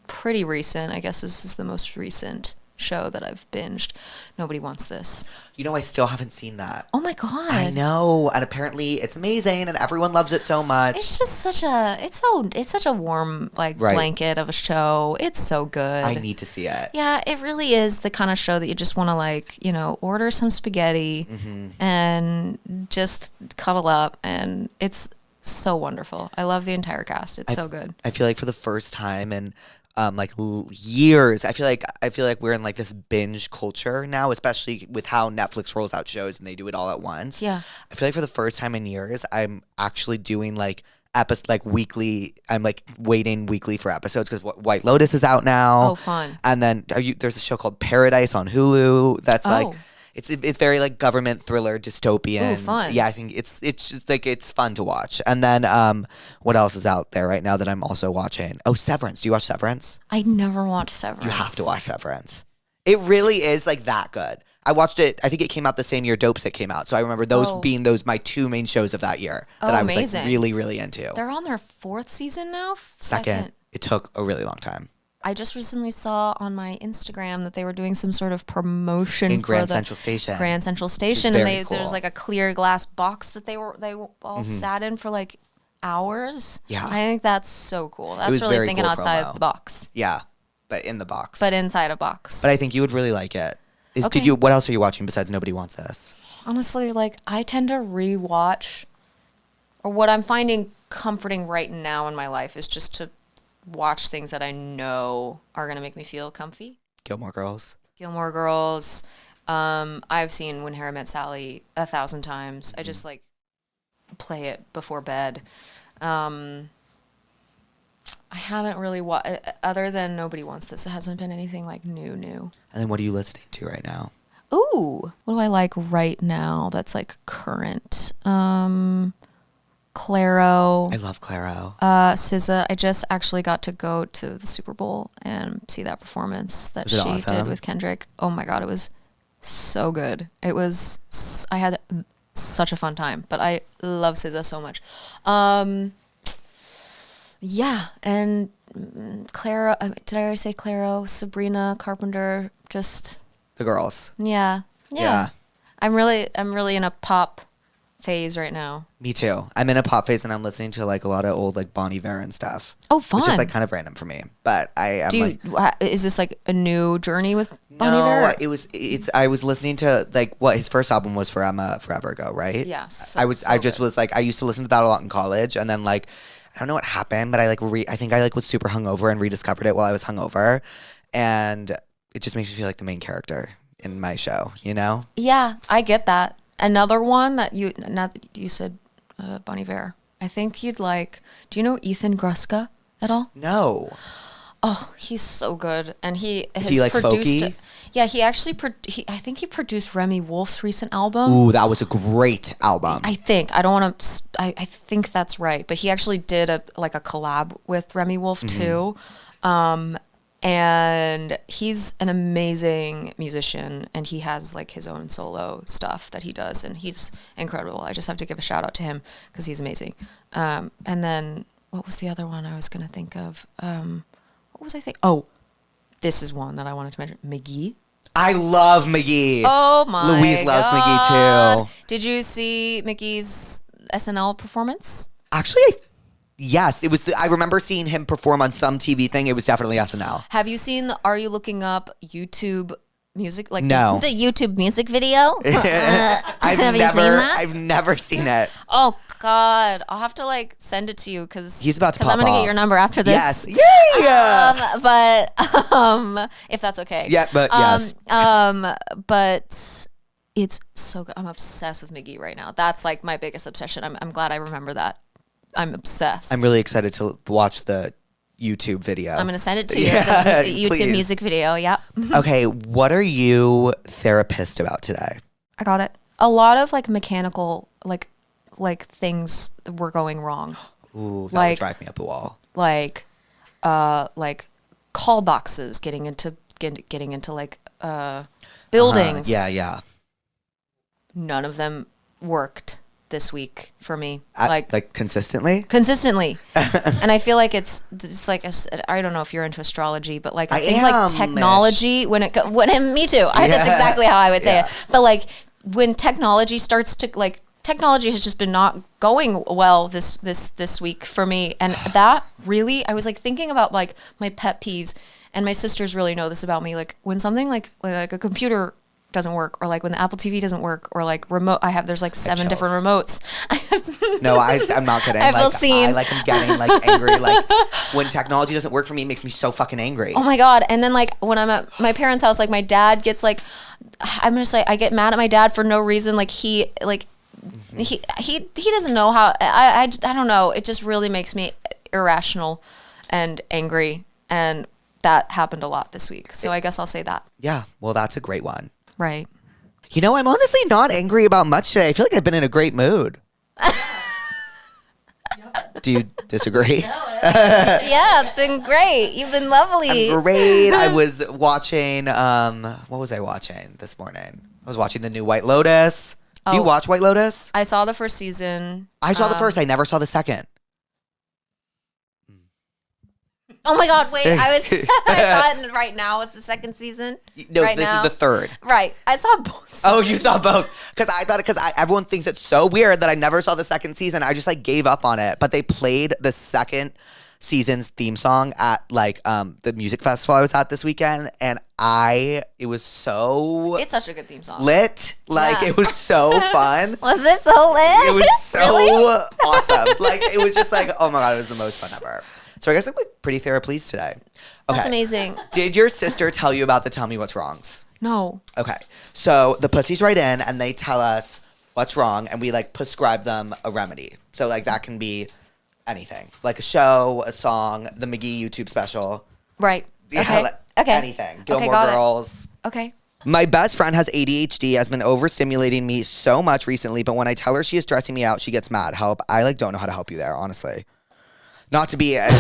pretty recent. I guess this is the most recent show that I've binged. Nobody Wants This. You know, I still haven't seen that. Oh my God. I know, and apparently it's amazing, and everyone loves it so much. It's just such a warm blanket of a show. It's so good. I need to see it. Yeah, it really is the kind of show that you just want to order some spaghetti and just cuddle up, and it's so wonderful. I love the entire cast. It's so good. I feel like for the first time in years, I feel like we're in like this binge culture now, especially with how Netflix rolls out shows and they do it all at once. Yeah. I feel like for the first time in years, I'm actually doing weekly. I'm like waiting weekly for episodes because White Lotus is out now. Oh, fun. And then there's a show called Paradise on Hulu that's it's very like government thriller dystopian. Ooh, fun. Yeah, I think it's just like it's fun to watch. And then what else is out there right now that I'm also watching? Oh, Severance. Do you watch Severance? I never watched Severance. You have to watch Severance. It really is like that good. I watched it. I think it came out the same year Dopesick came out. So I remember those being my two main shows of that year that I was amazing. like really, really into. They're on their 4th season now. Second. It took a really long time. I just recently saw on my Instagram that they were doing some sort of promotion in Grand for Central Station. Grand Central Station, and there's like a clear glass box that they all sat in for like hours. Yeah, I think that's so cool. That's really thinking cool outside promo. the box. Yeah, but in the box. But inside a box. But I think you would really like it. Okay. What else are you watching besides Nobody Wants This? Honestly, I tend to rewatch, or what I'm finding comforting right now in my life is just to watch things that I know are going to make me feel comfy. Gilmore Girls. I've seen When Harry Met Sally 1,000 times. I just play it before bed. I haven't really other than Nobody Wants This. It hasn't been anything new. And then what are you listening to right now? Ooh, what do I like right now that's current? Claro. I love Claro. SZA. I just actually got to go to the Super Bowl and see that performance that she did with Kendrick. Oh my God, it was so good. I had such a fun time, but I love SZA so much. Yeah, and Claro, did I already say Claro? Sabrina Carpenter, just... The girls. Yeah. I'm really in a pop phase right now. Me too. I'm in a pop phase and I'm listening to a lot of old Bon Iver and stuff. Oh, fun. Which is kind of random for me. But I am is this a new journey with Bon Iver? No, I was listening to what his first album was forever ago, right? Yes. I used to listen to that a lot in college, and then I don't know what happened, but I think I was super hungover and rediscovered it while I was hungover, and it just makes me feel like the main character in my show, you know? Yeah, I get that. Another one that you said Bon Iver. I think you'd like. Do you know Ethan Gruska at all? No. Oh, he's so good, and he has produced. Folky? Yeah, he actually. I think he produced Remy Wolf's recent album. Ooh, that was a great album. I think I don't want to. I think that's right, but he actually did a collab with Remy Wolf too, and he's an amazing musician, and he has his own solo stuff that he does, and he's incredible. I just have to give a shout out to him because he's amazing. And then what was the other one I was going to think of? What was I thinking? Oh, this is one that I wanted to mention. McGee. I love McGee. Oh my Louise loves McGee too. Did you see McGee's SNL performance? Actually, yes. It was. I remember seeing him perform on some TV thing. It was definitely SNL. Have you seen the Are You Looking Up YouTube music? No. The YouTube music video? Have you seen that? I've never seen it. Oh God, I'll have to send it to you because he's about to pop I'm gonna off. get your number after this. Yes, yeah. But if that's okay. Yeah, but yes. But it's so good. I'm obsessed with McGee right now. That's my biggest obsession. I'm glad I remember that. I'm obsessed. I'm really excited to watch the YouTube video. I'm gonna send it to you. The YouTube please. Music video. Yep. Okay, what are you therapist about today? I got it. A lot of mechanical things were going wrong. Ooh, that would drive me up a wall. Call boxes getting into buildings. Yeah. None of them worked. this week for me. Like consistently? Consistently. And I feel like it's like, I don't know if you're into astrology, but like, I think like technology, when me too. That's exactly how I would say it. But like when technology starts to like, technology has just been not going well this week for me. And that really, I was like thinking about like my pet peeves, and my sisters really know this about me. Like when something like a computer doesn't work, or like when the Apple TV doesn't work, or like remote, there's like 7 different remotes. No, I'm not kidding. I am getting like angry. Like when technology doesn't work for me, it makes me so fucking angry. Oh my God. And then like when I'm at my parents' house, like my dad gets like, I'm just like, I get mad at my dad for no reason. Like he doesn't know how, I don't know. It just really makes me irrational and angry. And that happened a lot this week. So I guess I'll say that. Yeah. Well, that's a great one. Right. You know, I'm honestly not angry about much today. I feel like I've been in a great mood. Do you disagree? Yeah, it's been great. You've been lovely. I'm great. I was watching, what was I watching this morning? I was watching the new White Lotus. Do you watch White Lotus? I saw the first season. I saw the first. I never saw the second. Oh my God, wait, I thought right now was the second season. No, this is the third. Right. I saw both seasons. Oh, you saw both. Because everyone thinks it's so weird that I never saw the second season. I just like gave up on it. But they played the second season's theme song at like the music festival I was at this weekend. And it was so... It's such a good theme song. Lit. Like, it was so fun. Was it so lit? It was so awesome. Like, it was just like, oh my God, it was the most fun ever. So I guess I'm like pretty Therapuss today. Okay. That's amazing. Did your sister tell you about the Tell Me What's Wrongs? No. Okay. So the pussies write in and they tell us what's wrong and we like prescribe them a remedy. So like that can be anything. Like a show, a song, the McGee YouTube special. Right. Yeah, okay. Anything. Gilmore Girls. Okay. My best friend has ADHD, has been overstimulating me so much recently, but when I tell her she is stressing me out, she gets mad. Help. I like don't know how to help you there, honestly. Not to be like,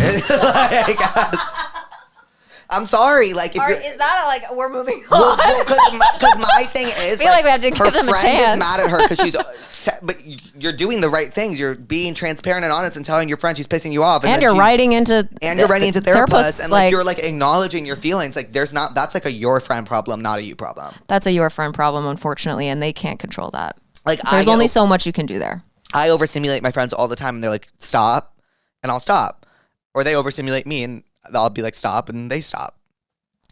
I'm sorry. Like, if is that like we're moving on? Well, because my thing is, I feel like we have to give them a chance. Her friend is mad at her because she's, but you're doing the right things. You're being transparent and honest and telling your friend she's pissing you off, and you're writing into Therapuss, and like you're like acknowledging your feelings. Like that's like a your friend problem, not a you problem. That's a your friend problem, unfortunately, and they can't control that. Like there's only so much you can do there. I overstimulate my friends all the time, and they're like, stop. And I'll stop. Or they overstimulate me and I'll be like, stop, and they stop.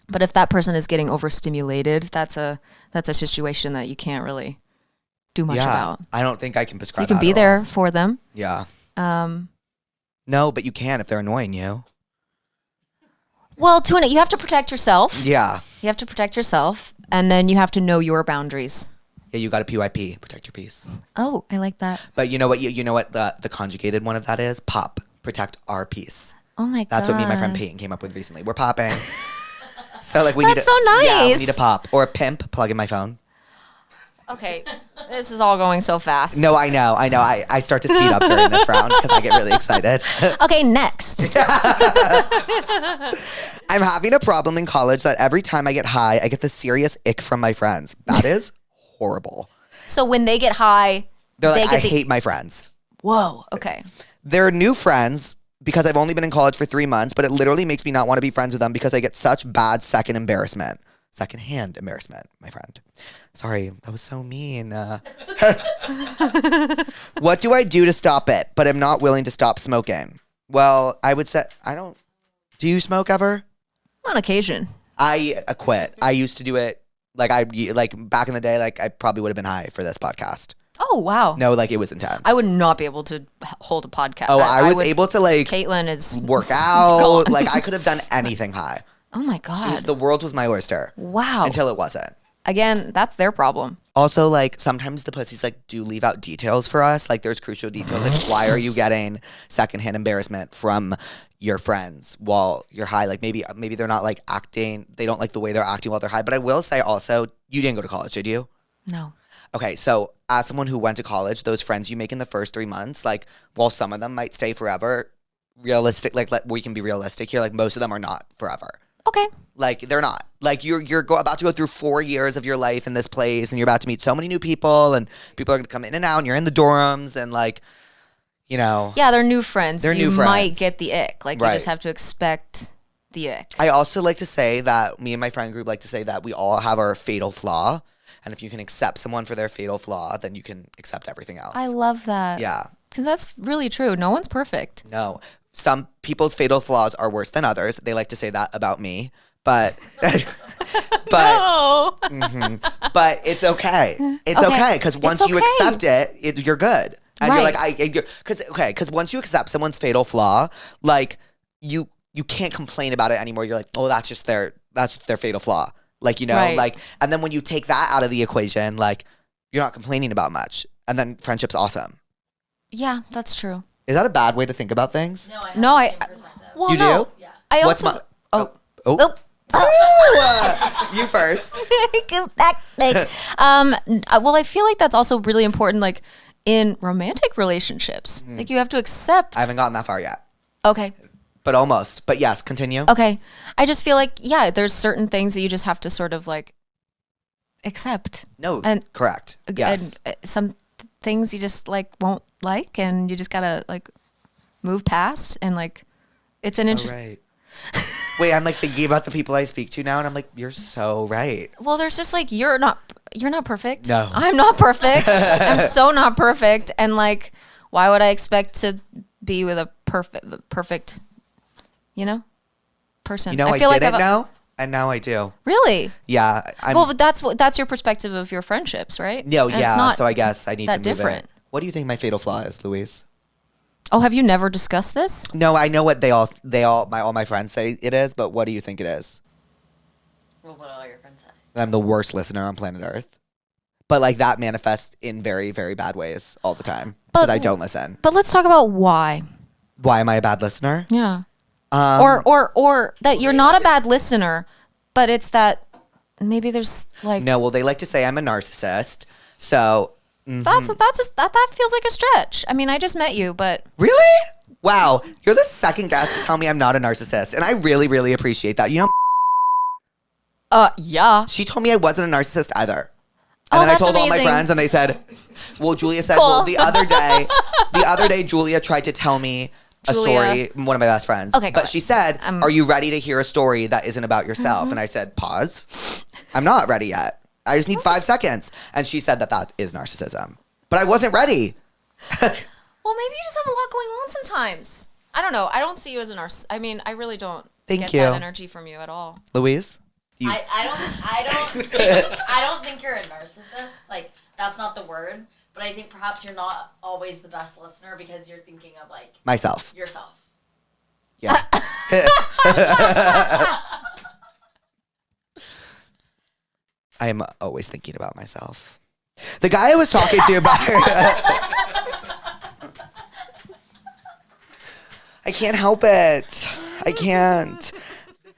But if that person is getting overstimulated, that's a situation that you can't really do much about. I don't think I can prescribe that. You can be there for them. Yeah. No, but you can if they're annoying you. Well, Tuna, you have to protect yourself. Yeah. You have to protect yourself, and then you have to know your boundaries. Yeah, you got a PYP, protect your peace. Oh, I like that. But you know what? You know what the conjugated one of that is? POP, protect our peace. Oh my God. That's what me and my friend Peyton came up with recently. We're popping. So like That's so nice. Yeah, we need a pop or a pimp. Plug in my phone. Okay, this is all going so fast. No, I know. I start to speed up during this round because I get really excited. Okay, next. I'm having a problem in college that every time I get high, I get the serious ick from my friends. That is horrible. So when they get high, they're like, I hate my friends. Whoa. Okay. They're new friends because I've only been in college for 3 months, but it literally makes me not want to be friends with them because I get such bad secondhand embarrassment, my friend. Sorry, that was so mean. What do I do to stop it, but I'm not willing to stop smoking? Well, I would say, do you smoke ever? On occasion. I quit. I used to do it, like back in the day, like I probably would have been high for this podcast. Oh, wow. No, like it was intense. I would not be able to hold a podcast. Oh, I was able to like Kaitlyn is work out. gone. Like I could have done anything high. Oh my God. The world was my oyster. Wow. Until it wasn't. Again, that's their problem. Also, like sometimes the pussies like do leave out details for us. Like there's crucial details. Like why are you getting secondhand embarrassment from your friends while you're high? Like maybe they're not like acting. They don't like the way they're acting while they're high. But I will say also, you didn't go to college, did you? No. Okay, so as someone who went to college, those friends you make in the first 3 months, like while some of them might stay forever, we can be realistic here. Like most of them are not forever. Okay. Like they're not. Like about to go through 4 years of your life in this place, and you're about to meet so many new people, and people are going to come in and out, and you're in the dorms, and like, you know. Yeah, they're new friends. You might get the ick. Like, you just have to expect the ick. I also like to say that me and my friend group like to say that we all have our fatal flaw. And if you can accept someone for their fatal flaw, then you can accept everything else. I love that. Yeah. Because that's really true. No one's perfect. No. Some people's fatal flaws are worse than others. They like to say that about me. But No. but it's okay. It's okay because once you accept it, you're good. And you're like, because once you accept someone's fatal flaw, like you can't complain about it anymore. You're like, oh, that's their fatal flaw. Like, you know, like, and then when you take that out of the equation, like, you're not complaining about much. And then friendship's awesome. Yeah, that's true. Is that a bad way to think about things? No, I well, you no. do? Yeah. I also. You first. Well, I feel like that's also really important, like in romantic relationships. Like you have to accept. I haven't gotten that far yet. Okay. But almost. But yes, continue. Okay. I just feel like, yeah, there's certain things that you just have to sort of like accept. No, and correct. Yes. And some things you just like won't like, and you just gotta like move past, and like it's an interesting. Right. Wait, I'm like thinking about the people I speak to now, and I'm like, you're so right. Well, there's just like you're not perfect. No, I'm not perfect. I'm so not perfect, and like, why would I expect to be with a perfect, person? You know, I didn't know, and now I do. Really? Yeah. Well, but that's your perspective of your friendships, right? No, and yeah. So I guess I need to move different. it. What do you think my fatal flaw is, Louise? Oh, have you never discussed this? No, I know what all my friends say it is, but what do you think it is? Well, what all your friends say? I'm the worst listener on planet Earth. But like that manifests in very, very bad ways all the time because I don't listen. But let's talk about why. Why am I a bad listener? Yeah. Or that you're not a bad listener, but it's that maybe there's like No, well, they like to say I'm a narcissist. So that feels like a stretch. I mean, I just met you, but really? Wow, you're the second guest to tell me I'm not a narcissist, and I really, really appreciate that. You know? Yeah. She told me I wasn't a narcissist either. And then I that's told all my amazing. friends, and they said, well, Julia said, Cool. well, the other day, Julia tried to tell me a story, one of my best friends. Okay, but she said, are you ready to hear a story that isn't about yourself? And I said, pause. I'm not ready yet. I just need 5 seconds. And she said that is narcissism. But I wasn't ready. Well, maybe you just have a lot going on sometimes. I don't know. I don't see you as a narcissist. I mean, I really don't get that energy from you at all. Louise? I don't think you're a narcissist. Like, that's not the word. But I think perhaps you're not always the best listener because you're thinking of like myself. Yourself. Yeah. I am always thinking about myself. The guy I was talking to about I can't help it. I can't.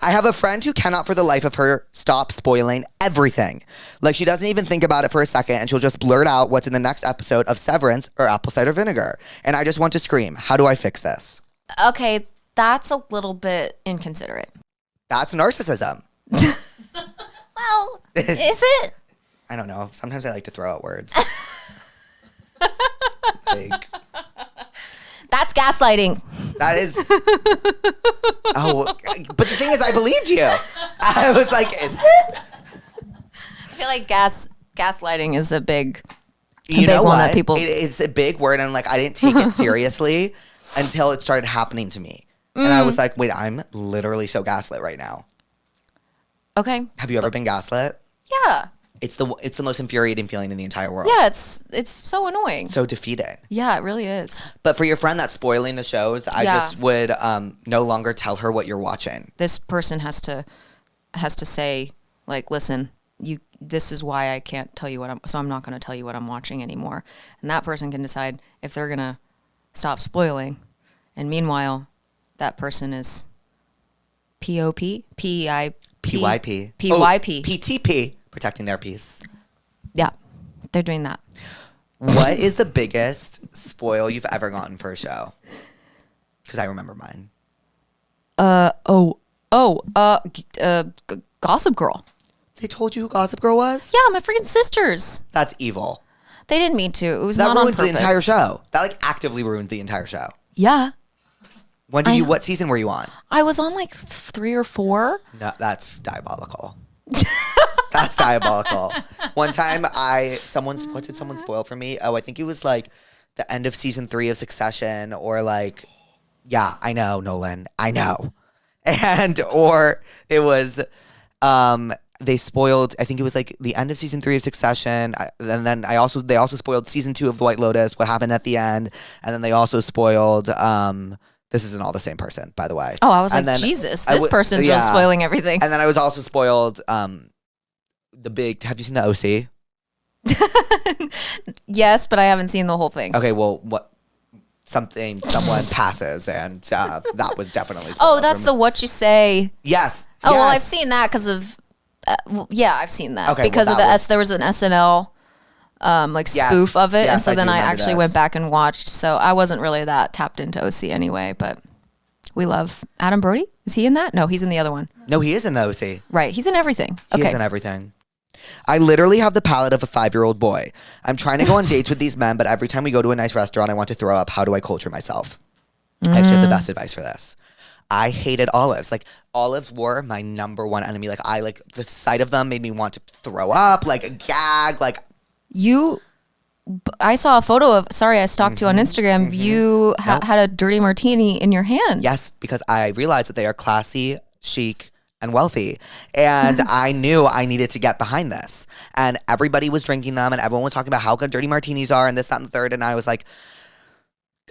I have a friend who cannot for the life of her stop spoiling everything. Like, she doesn't even think about it for a second, and she'll just blurt out what's in the next episode of Severance or Apple Cider Vinegar. And I just want to scream. How do I fix this? Okay, that's a little bit inconsiderate. That's narcissism. Well, is it? I don't know. Sometimes I like to throw out words. Like, that's gaslighting. that is. Oh, but the thing is, I believed you. I was like, is it? I feel like gaslighting is a big You know one what? that people. It's a big word, and like I didn't take it seriously until it started happening to me, and I was like, wait, I'm literally so gaslit right now. Okay. Have you ever been gaslit? Yeah. It's the most infuriating feeling in the entire world. Yeah, it's so annoying. So defeating. Yeah, it really is. But for your friend that's spoiling the shows, I just would no longer tell her what you're watching. This person has to say, like, listen, this is why I can't tell you so I'm not going to tell you what I'm watching anymore. And that person can decide if they're going to stop spoiling. And meanwhile, that person is POP, PIP, PYP. PYP. PTP. Protecting their peace. Yeah, they're doing that. What is the biggest spoil you've ever gotten for a show? Because I remember mine. Gossip Girl. They told you who Gossip Girl was? Yeah, my freaking sisters. That's evil. They didn't mean to. It was That not on ruins purpose. the entire show. That like actively ruined the entire show. Yeah. What season were you on? I was on like 3 or 4. No, that's diabolical. That's diabolical. One time what did someone spoil for me? Oh, I think it was like the end of season 3 of Succession or like, yeah, I know, Nolan. I know. Or it was, they spoiled, I think it was like the end of season 3 of Succession. And then they also spoiled season 2 of The White Lotus, what happened at the end. And then they also spoiled, this isn't all the same person, by the way. Oh, I was like, Jesus, this person's really spoiling everything. And then I was also spoiled, have you seen the OC? Yes, but I haven't seen the whole thing. Okay, well, someone passes, and that was definitely spoiled. Oh, that's the What You Say. Yes. Oh, yes. well, I've seen that because of, I've seen that. Okay, because well, of there was an SNL spoof of it, Yes, and so then I remember actually this. went back and watched. So I wasn't really that tapped into OC anyway, but we love Adam Brody. Is he in that? No, he's in the other one. No, he is in the OC. Right, he's in everything. He Okay. is in everything. I literally have the palate of a 5-year-old boy. I'm trying to go on dates with these men, but every time we go to a nice restaurant, I want to throw up. How do I culture myself? I actually have the best advice for this. I hated olives. Like, olives were my number one enemy. Like, the sight of them made me want to throw up, like a gag, like. I saw a photo of, I stalked you on Instagram. You had a dirty martini in your hand. Yes, because I realized that they are classy, chic, and wealthy. And I knew I needed to get behind this. And everybody was drinking them, and everyone was talking about how good dirty martinis are, and this, that, and the third. And I was like,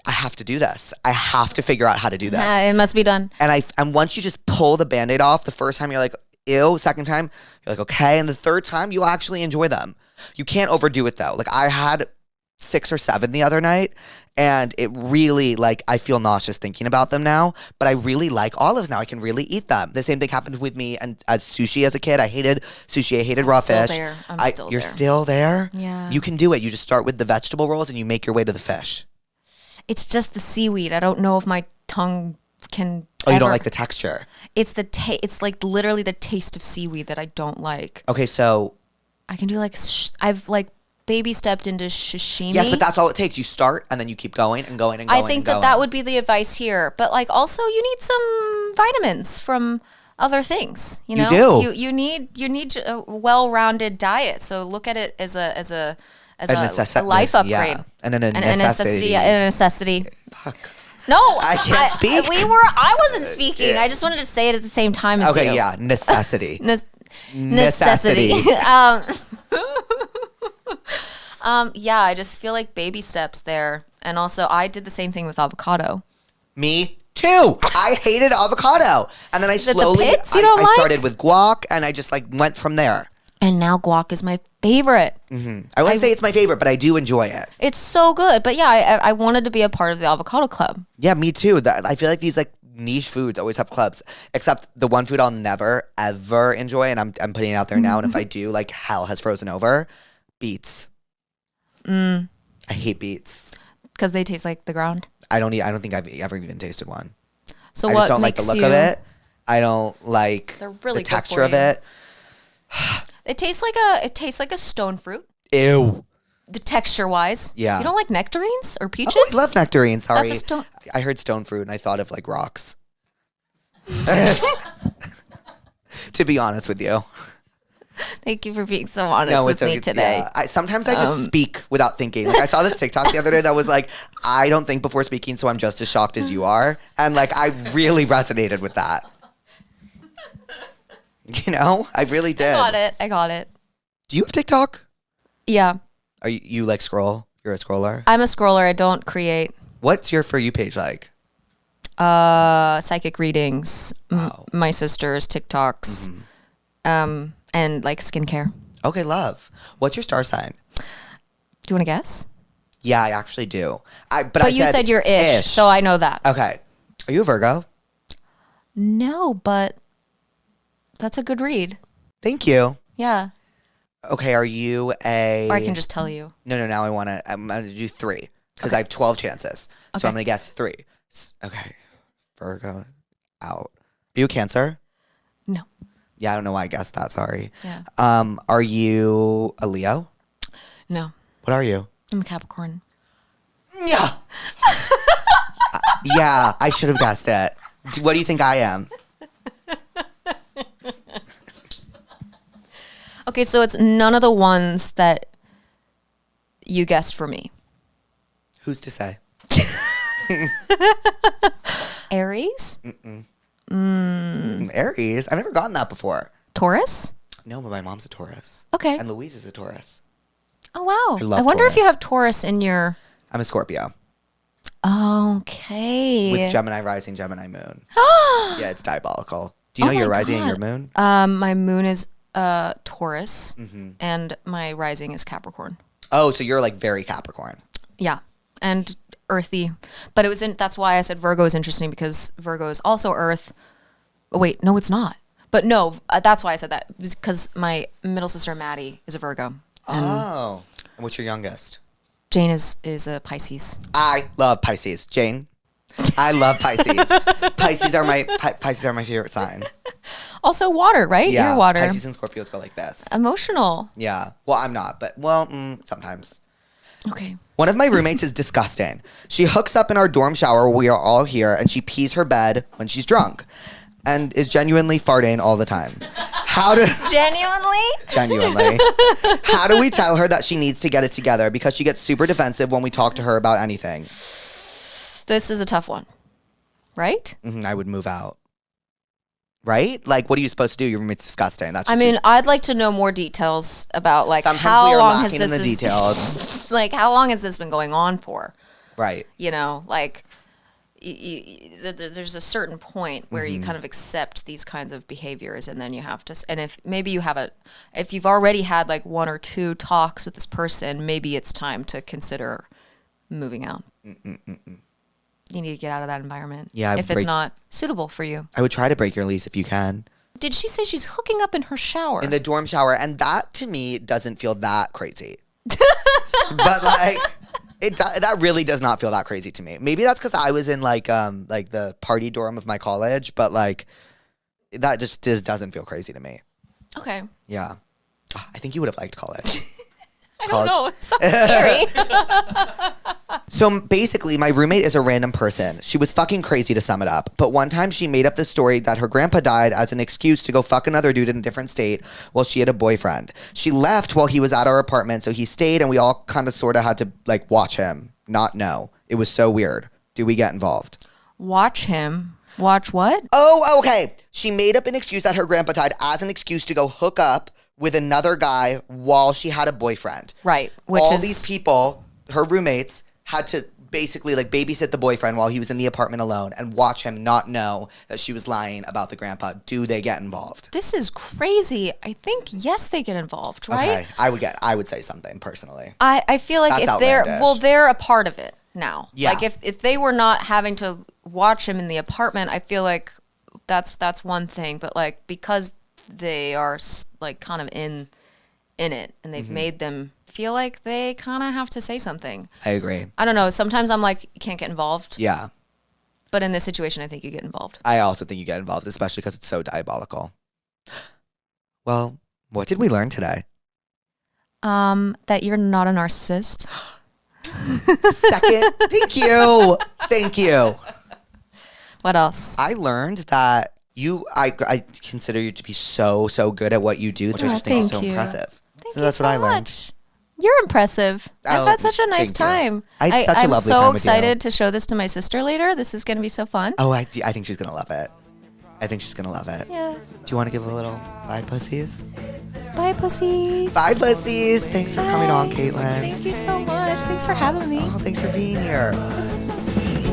I have to do this. I have to figure out how to do this. It must be done. And once you just pull the Band-Aid off, the first time you're like, ew. Second time, you're like, okay. And the third time, you'll actually enjoy them. You can't overdo it, though. Like, I had 6 or 7 the other night, and it really, like, I feel nauseous thinking about them now, but I really like olives now. I can really eat them. The same thing happened with me and as sushi as a kid. I hated sushi. I hated raw fish. I'm still there. You're still there? Yeah. You can do it. You just start with the vegetable rolls and you make your way to the fish. It's just the seaweed. I don't know if my tongue can. Oh, you don't like the texture? It's it's like literally the taste of seaweed that I don't like. Okay, so. I can do like, I've like baby stepped into sashimi. Yes, but that's all it takes. You start and then you keep going and going and going. I think that would be the advice here. But like also you need some vitamins from other things. You know? You do. You need a well-rounded diet. So look at it as a life upgrade. Yeah. And a necessity. A necessity. Fuck. No, I can't speak. I wasn't speaking. I just wanted to say it at the same time as you. Okay, yeah, necessity. Necessity. Yeah, I just feel like baby steps there. And also, I did the same thing with avocado. Me too. I hated avocado. And then I slowly, the pits you don't I like? started with guac and I just like went from there. And now guac is my favorite. I wouldn't say it's my favorite, but I do enjoy it. It's so good. But yeah, I wanted to be a part of the avocado club. Yeah, me too. I feel like these like niche foods always have clubs, except the one food I'll never, ever enjoy, and I'm putting it out there now, and if I do, like hell has frozen over, beets. I hate beets. Because they taste like the ground? I don't think I've ever even tasted one. So I what just don't like the makes look you... of it. I don't like They're really the good texture for of you. it. It tastes like a stone fruit. Ew. The texture wise. Yeah. You don't like nectarines or peaches? I love nectarines. Sorry. That's a stone. I heard stone fruit and I thought of like rocks. To be honest with you. Thank you for being so honest with me today. Yeah. Sometimes I just speak without thinking. Like I saw this TikTok the other day that was like, I don't think before speaking, so I'm just as shocked as you are. And like I really resonated with that. You know? I really did. I got it. Do you have TikTok? Yeah. Are you like scroll? You're a scroller? I'm a scroller. I don't create. What's your For You page like? Psychic readings, Wow. my sister's TikToks, and like skincare. Okay, love. What's your star sign? Do you want to guess? Yeah, I actually do. But you said you're ish, so I know that. Okay. Are you a Virgo? No, but that's a good read. Thank you. Yeah. Okay, are you a... Or I can just tell you. No, now I'm going to do 3 because I have 12 chances. So Okay. I'm going to guess 3. Okay. Virgo, out. Are you a Cancer? No. Yeah, I don't know why I guessed that. Sorry. Yeah. Are you a Leo? No, What are you? I'm a Capricorn. Yeah. Yeah, I should have guessed it. What do you think I am? Okay, so it's none of the ones that you guessed for me. Who's to say? Aries? Aries? I've never gotten that before. Taurus? No, but my mom's a Taurus. Okay. And Louise is a Taurus. Oh, wow. I love wonder if you Taurus. have Taurus in your... I'm a Scorpio. Okay. With Gemini rising, Gemini moon. Yeah, it's diabolical. Do you know Oh your my rising and God. your moon? My moon is Taurus, and my rising is Capricorn. Oh, so you're like very Capricorn. Yeah, and earthy. But it was that's why I said Virgo is interesting, because Virgo is also earth. Oh, wait, no, it's not. But no, that's why I said that, because my middle sister Maddie is a Virgo. And Oh. And what's your youngest? Jane is a Pisces. I love Pisces. Jane? I love Pisces. Pisces are my favorite sign. Also water, right? Yeah. You're water. Pisces and Scorpios go like this. Emotional. Yeah. Well, I'm not, but sometimes. Okay. One of my roommates is disgusting. She hooks up in our dorm shower when we are all here, and she pees her bed when she's drunk, and is genuinely farting all the time. Genuinely? How do we tell her that she needs to get it together, because she gets super defensive when we talk to her about anything? This is a tough one, right? I would move out. Right? Like, what are you supposed to do? Your roommate's disgusting. That's just I'd like to know more details about Sometimes how we are long has lacking in this the details. like how long has this been going on for? Right. You know, like there's a certain point where you kind of accept these kinds of behaviors, and then you have to. And if maybe if you've already had like one or two talks with this person, maybe it's time to consider moving out. You need to get out of that environment. Yeah, if it's not suitable for you. I would try to break your lease if you can. Did she say she's hooking up in her shower? In the dorm shower, and that to me doesn't feel that crazy. But like, that really does not feel that crazy to me. Maybe that's because I was in like the party dorm of my college, but like that just doesn't feel crazy to me. Okay. Yeah, I think you would have liked college. I don't know. It sounds scary. So basically, my roommate is a random person. She was fucking crazy, to sum it up. But one time she made up the story that her grandpa died as an excuse to go fuck another dude in a different state while she had a boyfriend. She left while he was at our apartment, so he stayed, and we all kind of sort of had to like watch him, not know. It was so weird. Do we get involved? Watch him. Watch what? Oh, okay. She made up an excuse that her grandpa died as an excuse to go hook up with another guy while she had a boyfriend. Right. These people, her roommates, had to basically like babysit the boyfriend while he was in the apartment alone and watch him not know that she was lying about the grandpa. Do they get involved? This is crazy. I think yes, they get involved, right? Okay. I would say something personally. I feel like That's if they're outlandish. they're a part of it now. Yeah. Like if they were not having to watch him in the apartment, I feel like that's one thing. But like because they are like kind of in it, and they've made them feel like they kind of have to say something. I agree. I don't know. Sometimes I'm like, you can't get involved. Yeah. But in this situation, I think you get involved. I also think you get involved, especially because it's so diabolical. Well, what did we learn today? That you're not a narcissist. Second, thank you. What else? I learned that I consider you to be so good at what you do, which I just think is so thank you. impressive. Thank So you that's so what I learned. much. You're impressive. I've Oh, had such a nice thank you. time. I had such a I'm lovely so time with you. excited to show this to my sister later. This is going to be so fun. Oh, I think she's going to love it. I think she's going to love it. Yeah. Do you want to give a little bye, pussies? Bye, pussies. Bye, pussies. Thanks for coming on, Kaitlyn. Thank you so much. Thanks for having me. Oh, thanks for being here. This was so sweet.